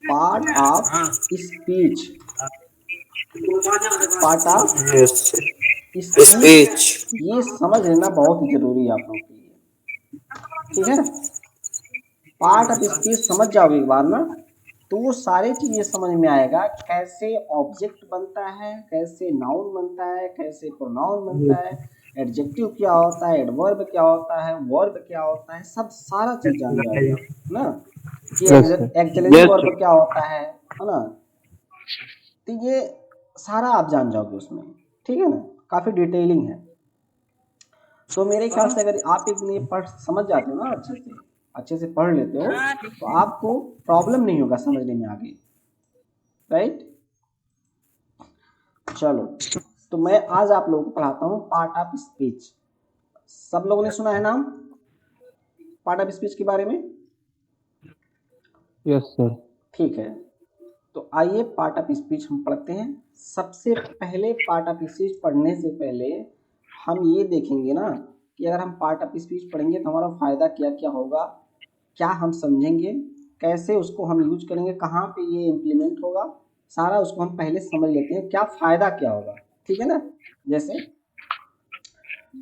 Part of speech, part of Yes. Speech, Speech. ये समझ लेना बहुत ही जरूरी है आप लोगों के लिए, ठीक है। पार्ट ऑफ स्पीच समझ जाओगे एक बार ना, तो वो सारी चीजें समझ में आएगा, कैसे ऑब्जेक्ट बनता है, कैसे नाउन बनता है, कैसे प्रोनाउन बनता है, एडजेक्टिव क्या होता है, एडवर्ब क्या होता है, वर्ब क्या होता है, सब सारा चीज जान जाओगे आप ना, कि yes sir. Axillary yes verb sir. क्या होता है ना। तो ये सारा आप जान जाओगे उसमें, ठीक है ना, काफी डिटेलिंग है। तो मेरे ख्याल से अगर आप एक ने पढ़ समझ जाते हो ना, अच्छे से पढ़ लेते हो, तो आपको प्रॉब्लम नहीं होगा समझने में आगे, राइट। चलो, तो मैं आज आप लोगों को पढ़ाता हूँ पार्ट ऑफ स्पीच। सब लोगों ने सुना है नाम पार्ट ऑफ स्पीच के बारे में? Yes sir. ठीक है, तो आइए पार्ट ऑफ स्पीच हम पढ़ते हैं। सबसे पहले पार्ट ऑफ स्पीच पढ़ने से पहले हम ये देखेंगे ना, कि अगर हम पार्ट ऑफ स्पीच पढ़ेंगे तो हमारा फ़ायदा क्या क्या होगा, क्या हम समझेंगे, कैसे उसको हम यूज करेंगे, कहाँ पे ये इम्प्लीमेंट होगा, सारा उसको हम पहले समझ लेते हैं, क्या फ़ायदा क्या होगा, ठीक है ना। जैसे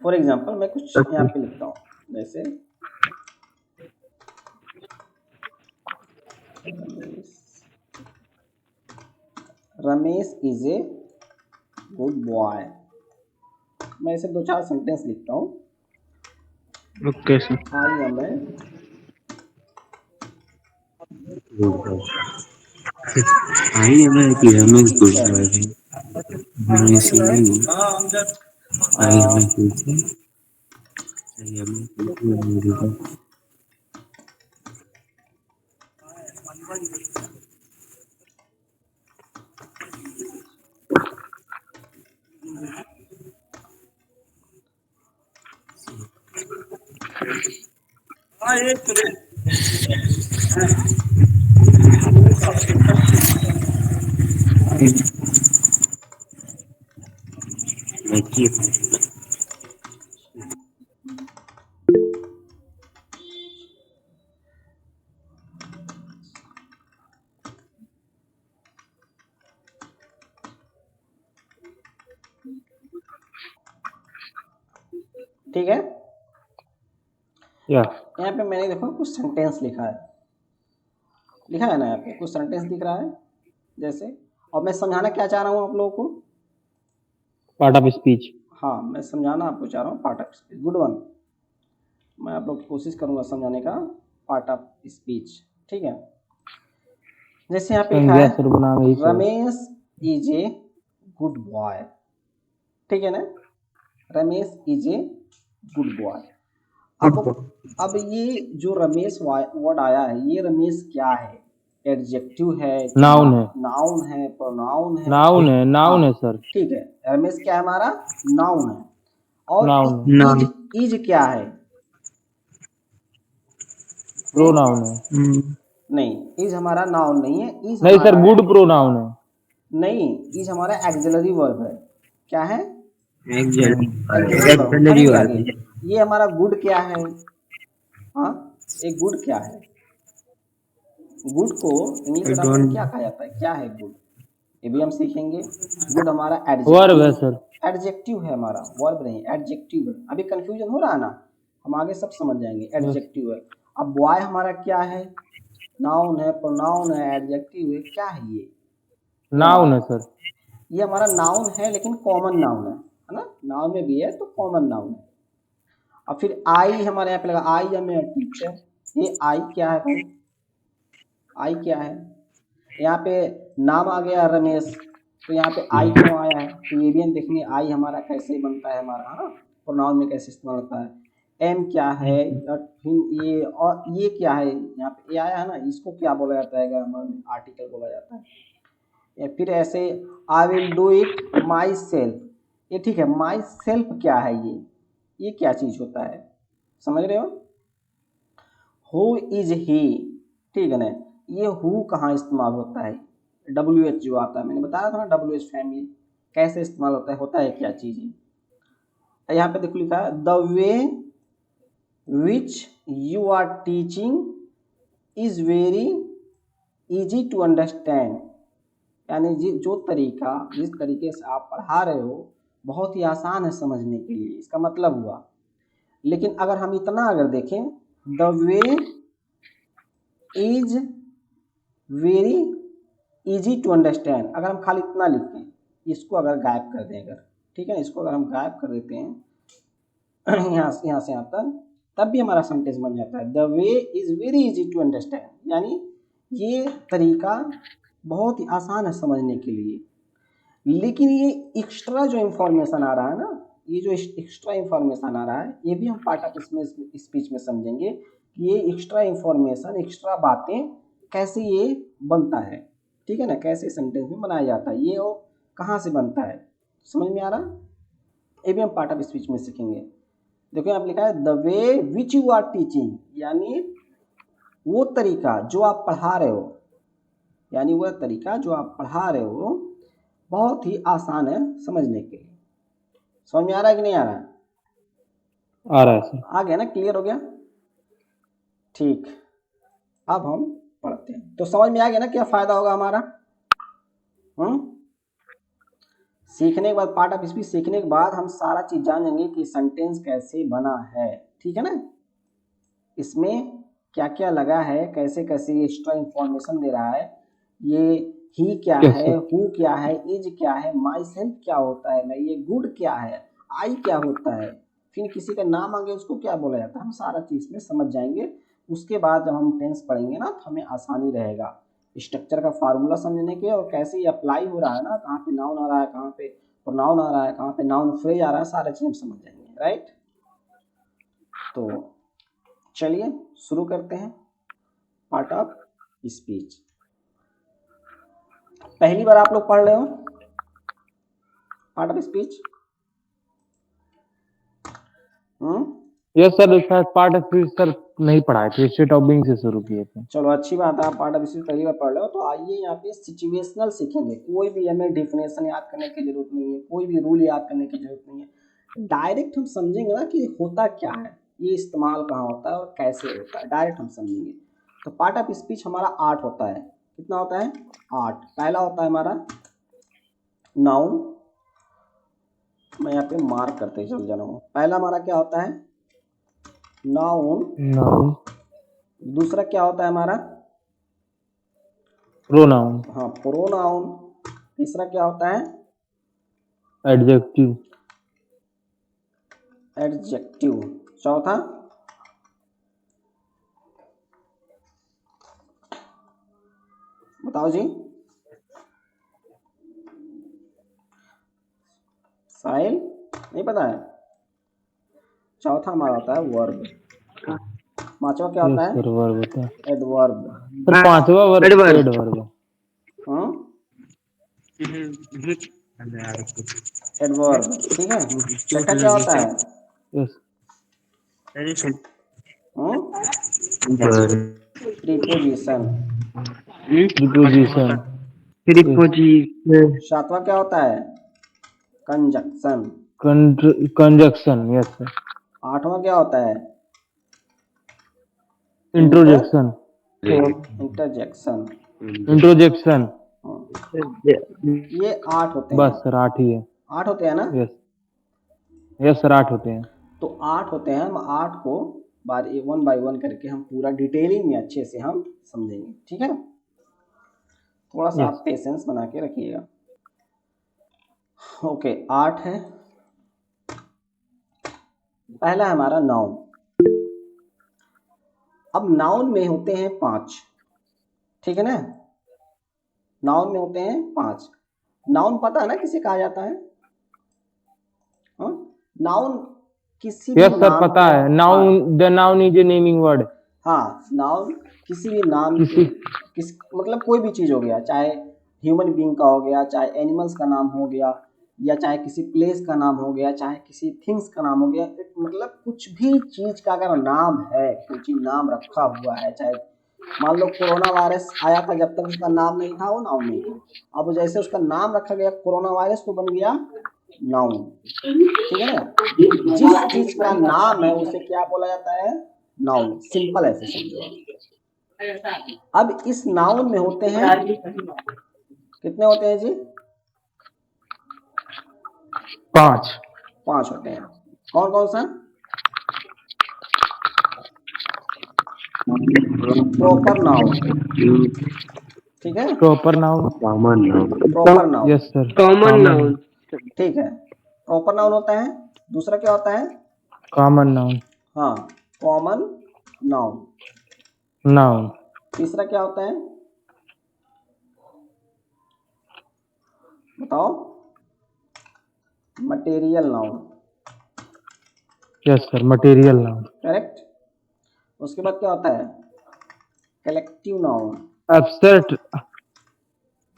फॉर एग्जांपल मैं कुछ यहाँ पे लिखता हूँ, जैसे Ramesh is a good boy. मैं इसे 2-4 सेंटेंस लिखता हूँ। Okay sir. I am a I am a Pyraminx good teacher, boy. Honestly, I am a teacher. I am a teacher. ठीक है। या यहाँ पे मैंने देखो कुछ सेंटेंस लिखा है ना, यहाँ पे कुछ सेंटेंस दिख रहा है जैसे, और मैं समझाना क्या चाह रहा हूँ आप लोगों को, पार्ट ऑफ स्पीच। हाँ मैं समझाना आपको चाह रहा हूँ part of speech, good one. मैं आप लोग की कोशिश करूँगा समझाने का पार्ट ऑफ स्पीच, ठीक है। जैसे यहाँ पे लिखा संज्ञा है सर्वनाम यही सब। Ramesh is a good boy, ठीक है ना, Ramesh is a good boy. अब ये जो रमेश वर्ड आया है, ये रमेश क्या है, एडजेक्टिव है, नाउन है। नाउन है, प्रोनाउन है, नाउन है। हाँ नाउन है सर। ठीक है, रमेश क्या है हमारा, नाउन है। और नाउन है। No. इज क्या है, प्रोनाउन है। नहीं इज हमारा नाउन नहीं है, इज नहीं हमारा सर, है, गुड प्रोनाउन है। नहीं इज हमारा एक्सिलरी वर्ब है। क्या है, एक्सिलरी वर्ब। हम Auxiliary पढ़ेंगे आगे। verb. ये हमारा गुड क्या है, हाँ एक गुड क्या है, गुड को इंग्लिश I ग्रामर में क्या don't. कहा जाता है, क्या है गुड, ये भी हम सीखेंगे। गुड हमारा वर्ब एडजेक्टिव, है सर। एडजेक्टिव है हमारा, वर्ब नहीं एडजेक्टिव है। अभी कंफ्यूजन हो रहा है ना, हम आगे सब समझ जाएंगे, यस। एडजेक्टिव है। अब बॉय हमारा क्या है, नाउन है, प्रोनाउन है, एडजेक्टिव है, क्या है ये नाउन हमारा, है सर। ये हमारा नाउन है लेकिन कॉमन नाउन है ना, नाउन में भी है तो कॉमन नाउन है। अब फिर आई हमारे यहाँ पे लगा, आई एम ए टीचर, ये आई क्या है भाई, आई क्या है, यहाँ पे नाम आ गया रमेश, तो यहाँ पे आई क्यों आया है, तो ये भी हम देखेंगे आई हमारा कैसे बनता है हमारा, हाँ प्रोनाउन में कैसे इस्तेमाल होता है। एम क्या है, और फिर ये, और ये क्या है, यहाँ पे ए आया है ना, इसको क्या बोला जाता है, ग्रामर में आर्टिकल बोला जाता है। या फिर ऐसे I will do it my self, ये ठीक है, माई सेल्फ क्या है, ये क्या चीज़ होता है, समझ रहे हो। हु इज ही, ठीक है ना, ये हु कहाँ इस्तेमाल होता है, डब्ल्यू एच जो आता है, मैंने बताया था ना डब्ल्यू एच फैमिली कैसे इस्तेमाल होता है क्या चीज़ है। यहाँ पे देखो लिखा है the way which you are teaching is very easy to understand, यानी जो तरीका जिस तरीके से आप पढ़ा रहे हो बहुत ही आसान है समझने के लिए, इसका मतलब हुआ। लेकिन अगर हम इतना अगर देखें, the way is very easy to understand, अगर हम खाली इतना लिखें, इसको अगर गायब कर दें अगर, ठीक है, इसको अगर हम गायब कर देते हैं यहाँ से यहाँ तक, तब भी हमारा सेंटेंस बन जाता है the way is very easy to understand, यानी ये तरीका बहुत ही आसान है समझने के लिए। लेकिन ये एक्स्ट्रा जो इंफॉर्मेशन आ रहा है ना, ये जो एक्स्ट्रा इंफॉर्मेशन आ रहा है, ये भी हम पार्ट ऑफ स्पीच में समझेंगे कि ये एक्स्ट्रा इंफॉर्मेशन, एक्स्ट्रा बातें कैसे ये बनता है, ठीक है ना, कैसे सेंटेंस में बनाया जाता है, ये और कहाँ से बनता है, समझ में आ रहा? ये भी हम पार्ट ऑफ स्पीच में सीखेंगे। देखो यहाँ पे लिखा है the way which you are teaching, यानी वो तरीका जो आप पढ़ा रहे हो, यानी वह तरीका जो आप पढ़ा रहे हो बहुत ही आसान है समझने के लिए। समझ में आ रहा है कि नहीं आ रहा है? आ रहा है सर। आ गया ना, क्लियर हो गया? ठीक, अब हम पढ़ते हैं। तो समझ में आ गया ना क्या फायदा होगा हमारा? सीखने के बाद, पार्ट ऑफ स्पीच सीखने के बाद हम सारा चीज जानेंगे कि सेंटेंस कैसे बना है, ठीक है ना, इसमें क्या क्या लगा है, कैसे कैसे एक्स्ट्रा इंफॉर्मेशन दे रहा है, ये ही क्या है, हु क्या है, इज क्या है, माई सेल्फ क्या होता है, मैं ये गुड क्या है, आई क्या होता है, फिर किसी का नाम आगे उसको क्या बोला जाता है, हम सारा चीज में समझ जाएंगे। उसके बाद जब हम टेंस पढ़ेंगे ना, तो हमें आसानी रहेगा स्ट्रक्चर का फार्मूला समझने के, और कैसे ये अप्लाई हो रहा है ना, कहाँ पे नाउन आ रहा है, कहाँ पे प्रोनाउन आ रहा है, कहाँ पे नाउन फ्रेज आ रहा है, सारे चीज हम समझ जाएंगे, राइट। तो चलिए शुरू करते हैं पार्ट ऑफ स्पीच। पहली बार आप लोग पढ़ रहे हो part of speech? Yes sir, शायद पार्ट ऑफ स्पीच सर नहीं पढ़ाए थे, स्टेट ऑफ बीइंग से शुरू किए थे। चलो अच्छी बात है, आप पार्ट ऑफ स्पीच पहली बार पढ़ रहे हो। तो आइए यहाँ पे सिचुएशनल सीखेंगे। कोई भी हमें डिफिनेशन याद करने की जरूरत नहीं है, कोई भी रूल याद करने की जरूरत नहीं है, डायरेक्ट हम समझेंगे ना कि होता क्या है, ये इस्तेमाल कहाँ होता है और कैसे होता है, डायरेक्ट हम समझेंगे। तो पार्ट ऑफ स्पीच हमारा 8 होता है। कितना होता है? 8। पहला होता है हमारा नाउन, मैं यहाँ पे मार्क करते चल जा रहा हूँ। पहला हमारा क्या होता है? नाउन। दूसरा क्या होता है हमारा? प्रोनाउन। हाँ, प्रोनाउन। तीसरा क्या होता है? एडजेक्टिव। चौथा? बताओ जी। साहिल नहीं पता है? चौथा हमारा होता है वर्ब। पांचवा क्या होता है? वर्ब होता है। एडवर्ब। पांचवा वर्ब एडवर्ब। हाँ, एडवर्ब, ठीक है। छठा क्या होता है? प्रीपोजिशन। सातवां क्या होता है? कंजक्शन। Conjunction, yes sir. आठवां क्या होता है? इंट्रोजेक्शन। इंटरजेक्शन। ये 8 होते हैं। बस सर 8 ही है। 8 होते हैं ना? यस सर 8 होते हैं। तो 8 होते हैं। हम 8 को वन बाय वन करके हम पूरा डिटेलिंग में अच्छे से हम समझेंगे, ठीक है। थोड़ा सा आप पेशेंस बना के रखिएगा। ओके, 8 है। पहला हमारा नाउन। अब नाउन में होते हैं 5, ठीक है ना। नाउन में होते हैं 5। नाउन पता है ना किसे कहा जाता है? नाउन किसी भी नाम सर पता है। Noun, the noun is a naming word. हाँ, नाउन किसी भी नाम मतलब कोई भी चीज हो गया, चाहे ह्यूमन बीइंग का हो गया, चाहे एनिमल्स का नाम हो गया, या चाहे किसी प्लेस का नाम हो गया, चाहे किसी थिंग्स का नाम हो गया, मतलब कुछ भी चीज का अगर नाम है, कोई चीज नाम रखा हुआ है, चाहे मान लो कोरोना वायरस आया था, जब तक उसका नाम नहीं था वो नाउन नहीं था। अब जैसे उसका नाम रखा गया कोरोना वायरस, तो बन गया नाउन, ठीक है ना। जिस चीज का नाम है उसे क्या बोला जाता है? नाउन। सिंपल ऐसे समझो। अब इस नाउन में होते हैं कितने होते हैं जी? 5 5 होते हैं। कौन कौन सा? प्रॉपर नाउन, ठीक है, proper noun common noun proper noun, yes sir common noun ठीक है। प्रॉपर नाउन होता है। दूसरा क्या होता है? कॉमन नाउन हाँ, कॉमन नाउन। नाउन तीसरा क्या होता है बताओ? Material noun, yes sir material noun correct. उसके बाद क्या होता है? Collective noun, abstract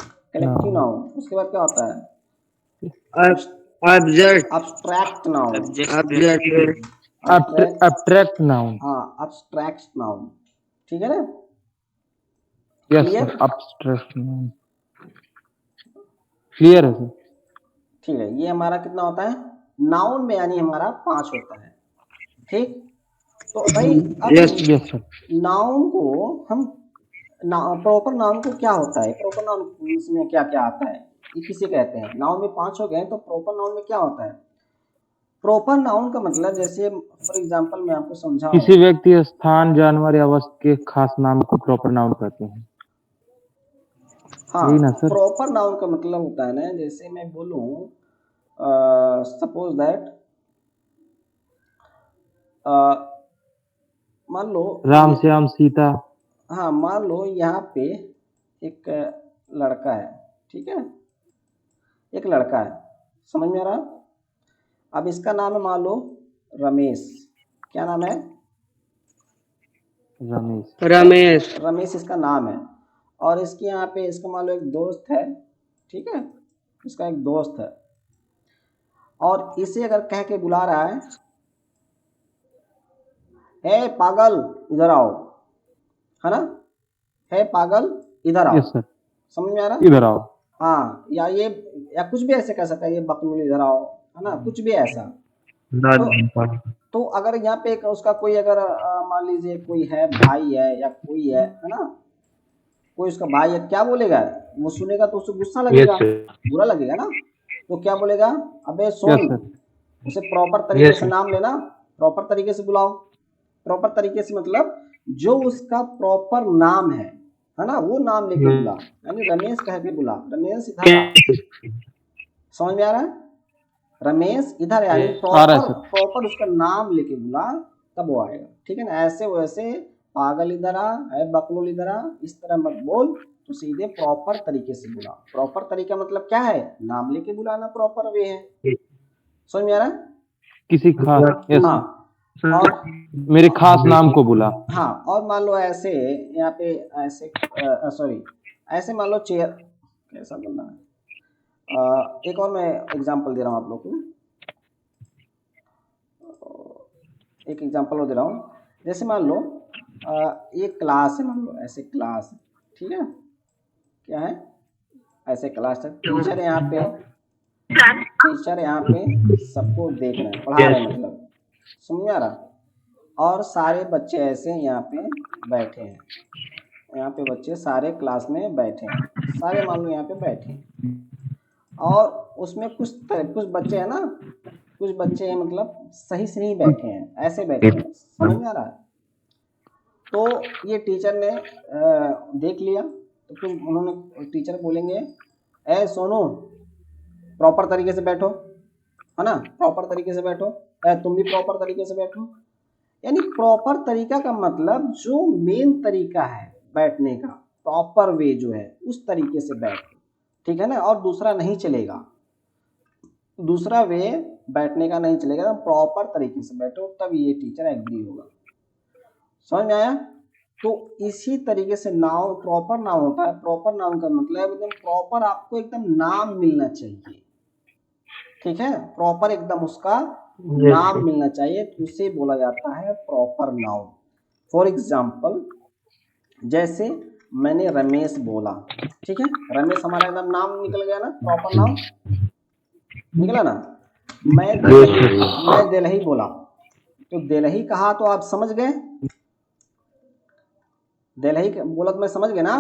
collective noun. उसके बाद क्या होता है? Object abstract noun, object abstract noun हाँ, अब्स्ट्रैक्ट नाउन, ठीक है ना? Yes Clear? Sir abstract noun clear है सर ठीक है, ये हमारा कितना होता है? नाउन में यानी हमारा 5 होता है, ठीक। तो भाई अब यस सर नाउन को हम प्रॉपर नाउन को क्या होता है? प्रॉपर नाउन इसमें क्या क्या आता है, ये किसे कहते हैं? नाउन में 5 हो गए, तो प्रॉपर नाउन में क्या होता है? प्रॉपर नाउन का मतलब, जैसे फॉर एग्जांपल मैं आपको समझाऊं। किसी व्यक्ति स्थान जानवर या वस्तु के खास नाम को प्रॉपर नाउन कहते हैं हाँ, यही ना सर प्रॉपर नाउन का मतलब होता है ना, जैसे मैं बोलूं सपोज दैट मान लो राम श्याम सीता हाँ, मान लो यहाँ पे एक लड़का है, ठीक है, एक लड़का है, समझ में आ रहा? अब इसका नाम है मान लो रमेश। क्या नाम है? रमेश रमेश इसका नाम है। और इसके यहाँ पे इसका मान लो एक दोस्त है, ठीक है, इसका एक दोस्त है, और इसे अगर कह के बुला रहा है, हे पागल इधर आओ, है ना, हे पागल इधर आओ, यस सर समझ में आ रहा? इधर आओ हाँ, या ये या कुछ भी ऐसे कह सकता है, ये बकलूल इधर आओ, है ना, कुछ भी ऐसा। तो अगर यहाँ पे एक उसका कोई अगर मान लीजिए कोई है, भाई है या कोई है ना, कोई उसका भाई है, क्या बोलेगा? वो सुनेगा तो उसे गुस्सा लगेगा, बुरा लगेगा ना, तो क्या बोलेगा? अबे यस सुन, सर उसे प्रॉपर तरीके से नाम लेना, प्रॉपर तरीके से बुलाओ। प्रॉपर तरीके से मतलब जो उसका प्रॉपर नाम है ना, वो नाम लेके बुला, यानी रमेश कह के बुला, रमेश इधर आ, समझ में आ रहा है? रमेश इधर, यानी आ रहा है सर प्रॉपर उसका नाम लेके बुला, तब वो आएगा, ठीक है ना। ऐसे वैसे पागल इधर आ, बकलोल इधर आ, इस तरह मत बोल, तो सीधे प्रॉपर तरीके से बुला। प्रॉपर तरीका मतलब क्या है? नाम लेके बुलाना प्रॉपर वे है, समझ में आ रहा है? किसी खास यस हाँ, और मेरे खास नाम को बुला हाँ, और मान लो ऐसे यहाँ पे ऐसे सॉरी, ऐसे मान लो चेयर, कैसा बोलना है, एक और मैं एग्जांपल दे रहा हूँ आप लोग को, एक एग्जांपल और दे रहा हूँ। जैसे मान लो एक क्लास है, मान लो ऐसे क्लास है, ठीक है, क्या है, ऐसे क्लास है, टीचर यहाँ पे, टीचर यहाँ पे सबको देख रहे हैं, पढ़ा रहे हैं, मतलब समझ में आ रहा? और सारे बच्चे ऐसे यहाँ पे बैठे हैं, यहाँ पे बच्चे सारे क्लास में बैठे हैं, सारे मान लो यहाँ पे बैठे हैं, और उसमें कुछ बच्चे हैं ना, कुछ बच्चे हैं मतलब सही से नहीं बैठे हैं, ऐसे बैठे हैं, समझ में आ रहा है? तो ये टीचर ने देख लिया, तो फिर उन्होंने, टीचर बोलेंगे, ए सोनू प्रॉपर तरीके से बैठो, है ना, प्रॉपर तरीके से बैठो, तुम भी प्रॉपर तरीके से बैठो। यानी प्रॉपर तरीका का मतलब जो मेन तरीका है बैठने का, प्रॉपर वे जो है, उस तरीके से बैठो, ठीक है ना, और दूसरा नहीं चलेगा, दूसरा वे बैठने का नहीं चलेगा, तो प्रॉपर तरीके से बैठो, तब ये टीचर एग्री होगा। समझ में आया? तो इसी तरीके से नाउन, प्रॉपर नाउन होता है। प्रॉपर नाउन का मतलब एकदम प्रॉपर, आपको एकदम नाम मिलना चाहिए, ठीक है, प्रॉपर एकदम उसका नाम मिलना चाहिए, तो उसे बोला जाता है प्रॉपर नाउन। फॉर एग्जाम्पल, जैसे मैंने रमेश बोला, ठीक है, रमेश हमारा एकदम नाम निकल गया ना, प्रॉपर नाउन निकला ना। मैं दिल्ही बोला, तो दिल्ही कहा, तो आप समझ गए, दिल्ली बोला तो मैं समझ गया ना।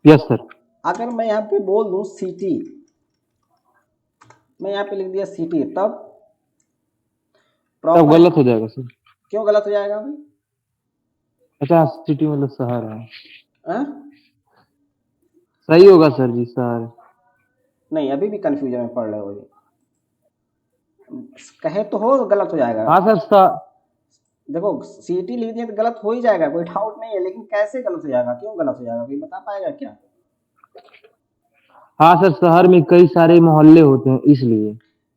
Yes sir. अगर मैं यहाँ पे बोल दूं सिटी, मैं यहाँ पे लिख दिया सिटी, तब तब प्रॉपर गलत हो जाएगा सर। क्यों गलत हो जाएगा भाई? अच्छा सिटी मतलब शहर है, हाँ? सही होगा सर जी, शहर। नहीं, अभी भी कंफ्यूजन में पड़ रहे हो, अभी कहे तो हो गलत हो जाएगा। हाँ सर, देखो सिटी लिख दिया तो गलत हो ही जाएगा, कोई डाउट नहीं है, लेकिन कैसे गलत हो जाएगा, क्यों गलत हो जाएगा, कोई बता पाएगा क्या? हाँ सर, शहर में कई सारे मोहल्ले होते हैं इसलिए।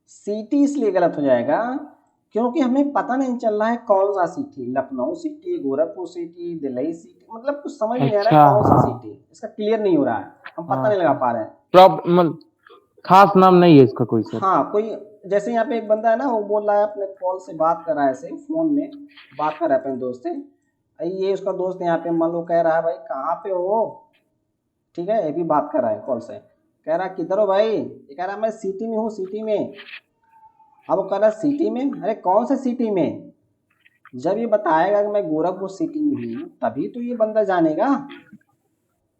सिटी इसलिए गलत हो जाएगा क्योंकि हमें पता नहीं चल रहा है कौन सा city, Lucknow city, Gorakhpur city, Delhi city, मतलब कुछ समझ नहीं आ रहा है अच्छा कौन सा हाँ सिटी, इसका क्लियर नहीं हो रहा है, हम पता हाँ नहीं लगा पा रहे हैं। मतलब खास नाम नहीं है इसका कोई सर। हाँ, कोई जैसे यहाँ पे एक बंदा है ना, वो बोल रहा है अपने कॉल से बात कर रहा है, ऐसे फोन में बात कर रहा है अपने दोस्त से, ये उसका दोस्त यहाँ पे मान लो कह रहा है भाई कहाँ पे हो, ठीक है, ये भी बात कर रहा है कॉल से, कह रहा है किधर हो भाई, ये कह रहा है मैं सिटी में हूँ, सिटी में। अब वो कह रहा है सिटी में, अरे कौन से सिटी में? जब ये बताएगा कि मैं गोरखपुर सिटी में हूँ तभी तो ये बंदा जानेगा।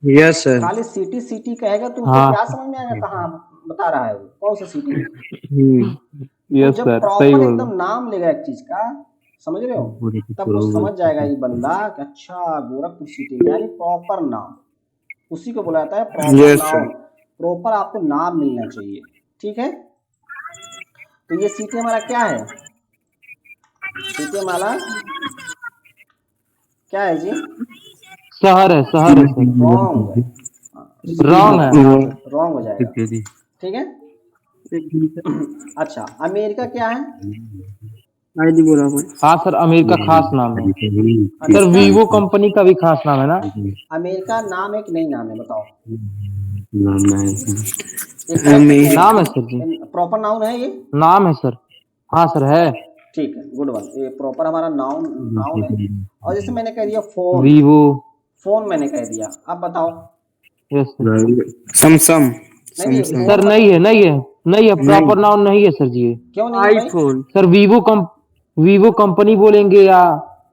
Yes sir. खाली सिटी सिटी कहेगा तो उसे हाँ क्या समझ में आएगा कहाँ बता रहा है वो, कौन सा सिटी में? तो यस जब सर, सही प्रॉपर बोल एकदम नाम लेगा एक चीज का, समझ रहे हो, तब वो समझ जाएगा ये बंदा कि अच्छा गोरखपुर सिटी में, यानी प्रॉपर नाम, उसी को बोला जाता है proper yes noun. Sir. Proper आपको नाम मिलना चाहिए, ठीक है। तो ये सिटी हमारा क्या है, सिटी हमारा क्या है जी? शहर है, शहर है सर। रॉन्ग, रॉन्ग है। रॉन्ग हो जाएगा, ठीक है। अच्छा अमेरिका क्या है? आईडी बोला भाई। हाँ सर, अमेरिका खास नाम है सर, अमेरिका, वीवो कंपनी का भी खास नाम है ना। अमेरिका नाम है कि नहीं नाम है बताओ, नाम ये करेक्ट है कि नाम है सर जी, नहीं, प्रॉपर नाउन है ये? नाम है सर। हाँ सर है। ठीक है, गुड वन, ये प्रॉपर हमारा नाउन नाउन है। और जैसे मैंने कह दिया फोन, वीवो। फोन मैंने कह दिया, अब बताओ। Yes sir. सैमसंग। नहीं नहीं सर फोन नहीं है, नहीं है, नहीं है, प्रॉपर नहीं, नाउन नहीं है सर जी ये। क्यों नहीं है भाई? आईफोन। सर वीवो कंपनी बोलेंगे या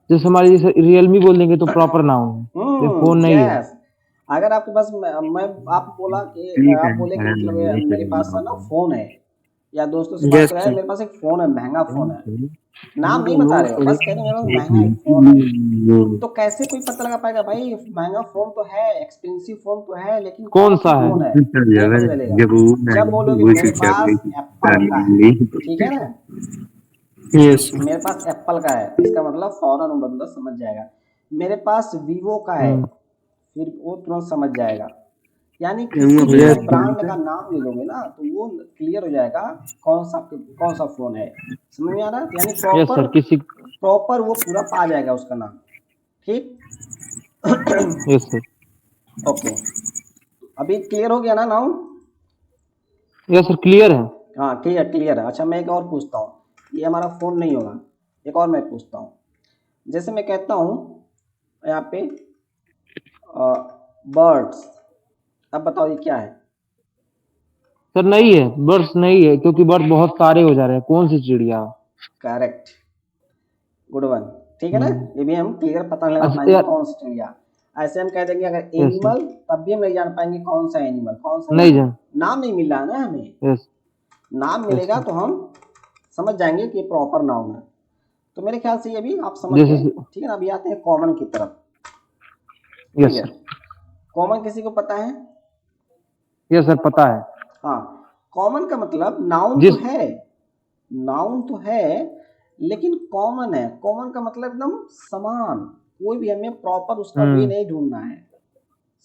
जैसे हमारी जैसे रियलमी बोल देंगे तो प्रॉपर नाउन है, ये फोन नहीं है। यस। अगर आपके पास मैं आप बोला कि आप बोले कि मतलब मेरे पास है ना फोन है, या दोस्तों से बात यस कर रहे हैं, सर। मेरे पास एक फोन है, महंगा फोन है, नाम नहीं बता रहे हो, बस कह रहे हो मेरे पास महंगा एक फोन है, तो कैसे कोई पता लगा पाएगा भाई महंगा फोन तो है, एक्सपेंसिव फोन तो है, लेकिन कौन सा सा है? फोन है, नहीं पता चलेगा। जब बोलोगे मेरे पास एप्पल का है, ठीक है ना, यस मेरे पास एप्पल का है, इसका मतलब फौरन वो बंदा समझ जाएगा। मेरे पास वीवो का है, फिर वो तुरंत समझ जाएगा। यानी किसी भी Yes, जब ब्रांड का नाम ले लोगे ना तो वो क्लियर हो जाएगा कौन सा फोन है, समझ में आ रहा है? यानी यस सर। किसी प्रॉपर वो पूरा पा जाएगा उसका नाम, ठीक। Yes sir. ओके, अभी क्लियर हो गया ना नाउन? यस सर, क्लियर है। हाँ क्लियर है। अच्छा मैं एक और पूछता हूँ, ये हमारा फोन नहीं होगा, एक और मैं पूछता हूँ। जैसे मैं कहता हूँ यहाँ पे बर्ड्स, अब बताओ ये क्या है? सर नहीं है, बर्ड्स नहीं है, क्योंकि बर्ड बहुत सारे हो जा रहे हैं, कौन सी चिड़िया। करेक्ट, गुड वन, ठीक है ना, ये भी हम क्लियर पता नहीं लगा अच्छा पाएंगे यार, कौन सा चिड़िया। ऐसे हम कह देंगे अगर यस सर, एनिमल, तब भी हम नहीं जान पाएंगे कौन सा एनिमल, कौन सा नहीं नाम, जान। नाम नहीं मिल रहा है ना हमें, यस नाम यस मिलेगा सर। तो हम समझ जाएंगे कि प्रॉपर नाउन है। तो मेरे ख्याल से ये भी आप समझ जैसे गए, ठीक है ना। अभी आते हैं कॉमन की तरफ, ठीक यस है। सर। कॉमन किसी को पता है? यस सर, पता है। हाँ, कॉमन का मतलब नाउन तो जिस है, नाउन तो है, लेकिन कॉमन है। कॉमन का मतलब एकदम समान, कोई भी हमें प्रॉपर उसका वे नहीं ढूंढना है,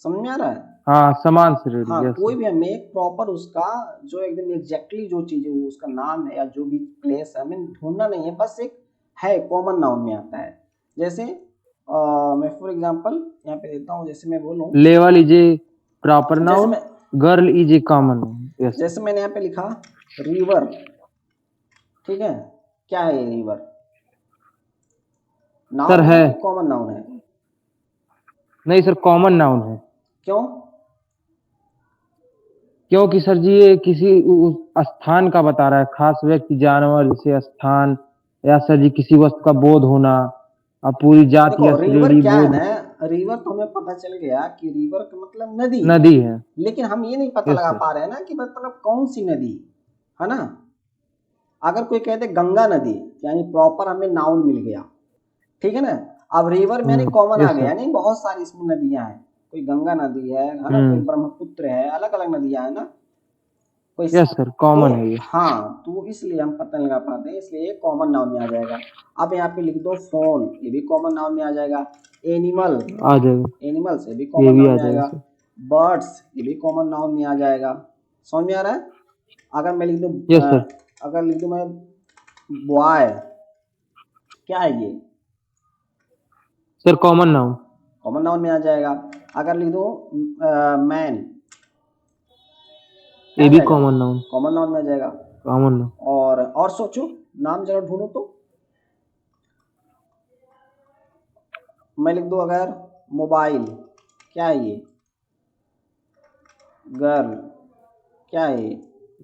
समझ में आ रहा है? हाँ, समान से रेडी। हाँ, यस कोई सर। भी हमें एक प्रॉपर उसका जो एकदम एग्जैक्टली जो चीज है वो उसका नाम है या जो भी प्लेस है हमें ढूंढना नहीं है, बस एक है, कॉमन नाउन में आता है। जैसे मैं फॉर एग्जांपल यहाँ पे देता हूँ, जैसे मैं बोलूँ, लेवल इज ए प्रॉपर जैसे नाउन, मैं girl is a common noun. Yes जैसे मैंने यहाँ पे लिखा रिवर, ठीक है, क्या है ये रिवर? सर नाउन है, है कि कॉमन नाउन है? नहीं सर, कॉमन नाउन है। क्यों? क्योंकि सर जी ये किसी स्थान का बता रहा है, खास व्यक्ति, जानवर, जैसे स्थान, या सर जी किसी वस्तु का बोध होना, और पूरी जाति या देखो रिवर श्रेणी क्या है बोध। ना, रिवर तो हमें पता चल गया कि रिवर का मतलब नदी, नदी है। लेकिन हम ये नहीं पता Yes, लगा sir. पा रहे हैं ना कि मतलब कौन सी नदी है ना। अगर कोई कहते गंगा नदी यानी प्रॉपर हमें नाउन मिल गया, ठीक है ना। अब रिवर में यानी कॉमन आ Yes, गया, sir. यानी बहुत सारी इसमें नदियां हैं, कोई गंगा नदी है ना, कोई ब्रह्मपुत्र है, अलग अलग नदियां है ना कोई। यस सर, कॉमन है ये। हाँ, तो इसलिए हम पता नहीं लगा पाते हैं, इसलिए कॉमन नाउन में आ जाएगा। अब यहाँ पे लिख दो फोन, ये भी कॉमन नाउन में आ जाएगा। एनिमल आ जाएगा, एनिमल्स ये भी ये कॉमन भी नाउन आ में जाएगा आएगा। सर। बर्ड्स ये भी कॉमन नाउन में आ जाएगा। समझ में आ रहा है। अगर मैं लिख दूं यस सर। अगर लिख दूं मैं बॉय, क्या है ये? Sir common noun, common noun में आ जाएगा। अगर लिख दूं मैन, ये भी कॉमन नाउन, कॉमन नाउन में आ जाएगा। Common noun. और सोचो, नाम जरा ढूंढो तो। मैं लिख दूं अगर मोबाइल, क्या है ये? गर्ल, क्या है ये?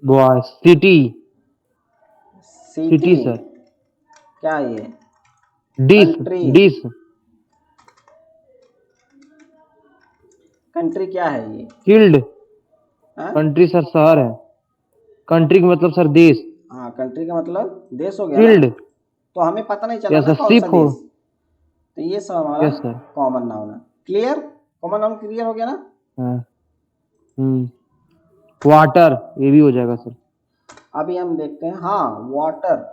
बॉय। City, city sir. क्या है ये? Dish, country, dish. कंट्री क्या है ये? फील्ड। हाँ? कंट्री सर शहर है, कंट्री का मतलब सर देश। हाँ, कंट्री का मतलब देश हो गया फील्ड। ना, तो हमें पता नहीं चला यस ना सर, कौन सा शिप हो। देश। तो ये सब हमारा यस सर। कॉमन नाउन है। क्लियर? कॉमन नाउन क्लियर हो गया ना। हाँ। वाटर, ये भी हो जाएगा सर। अभी हम देखते हैं, हाँ वाटर,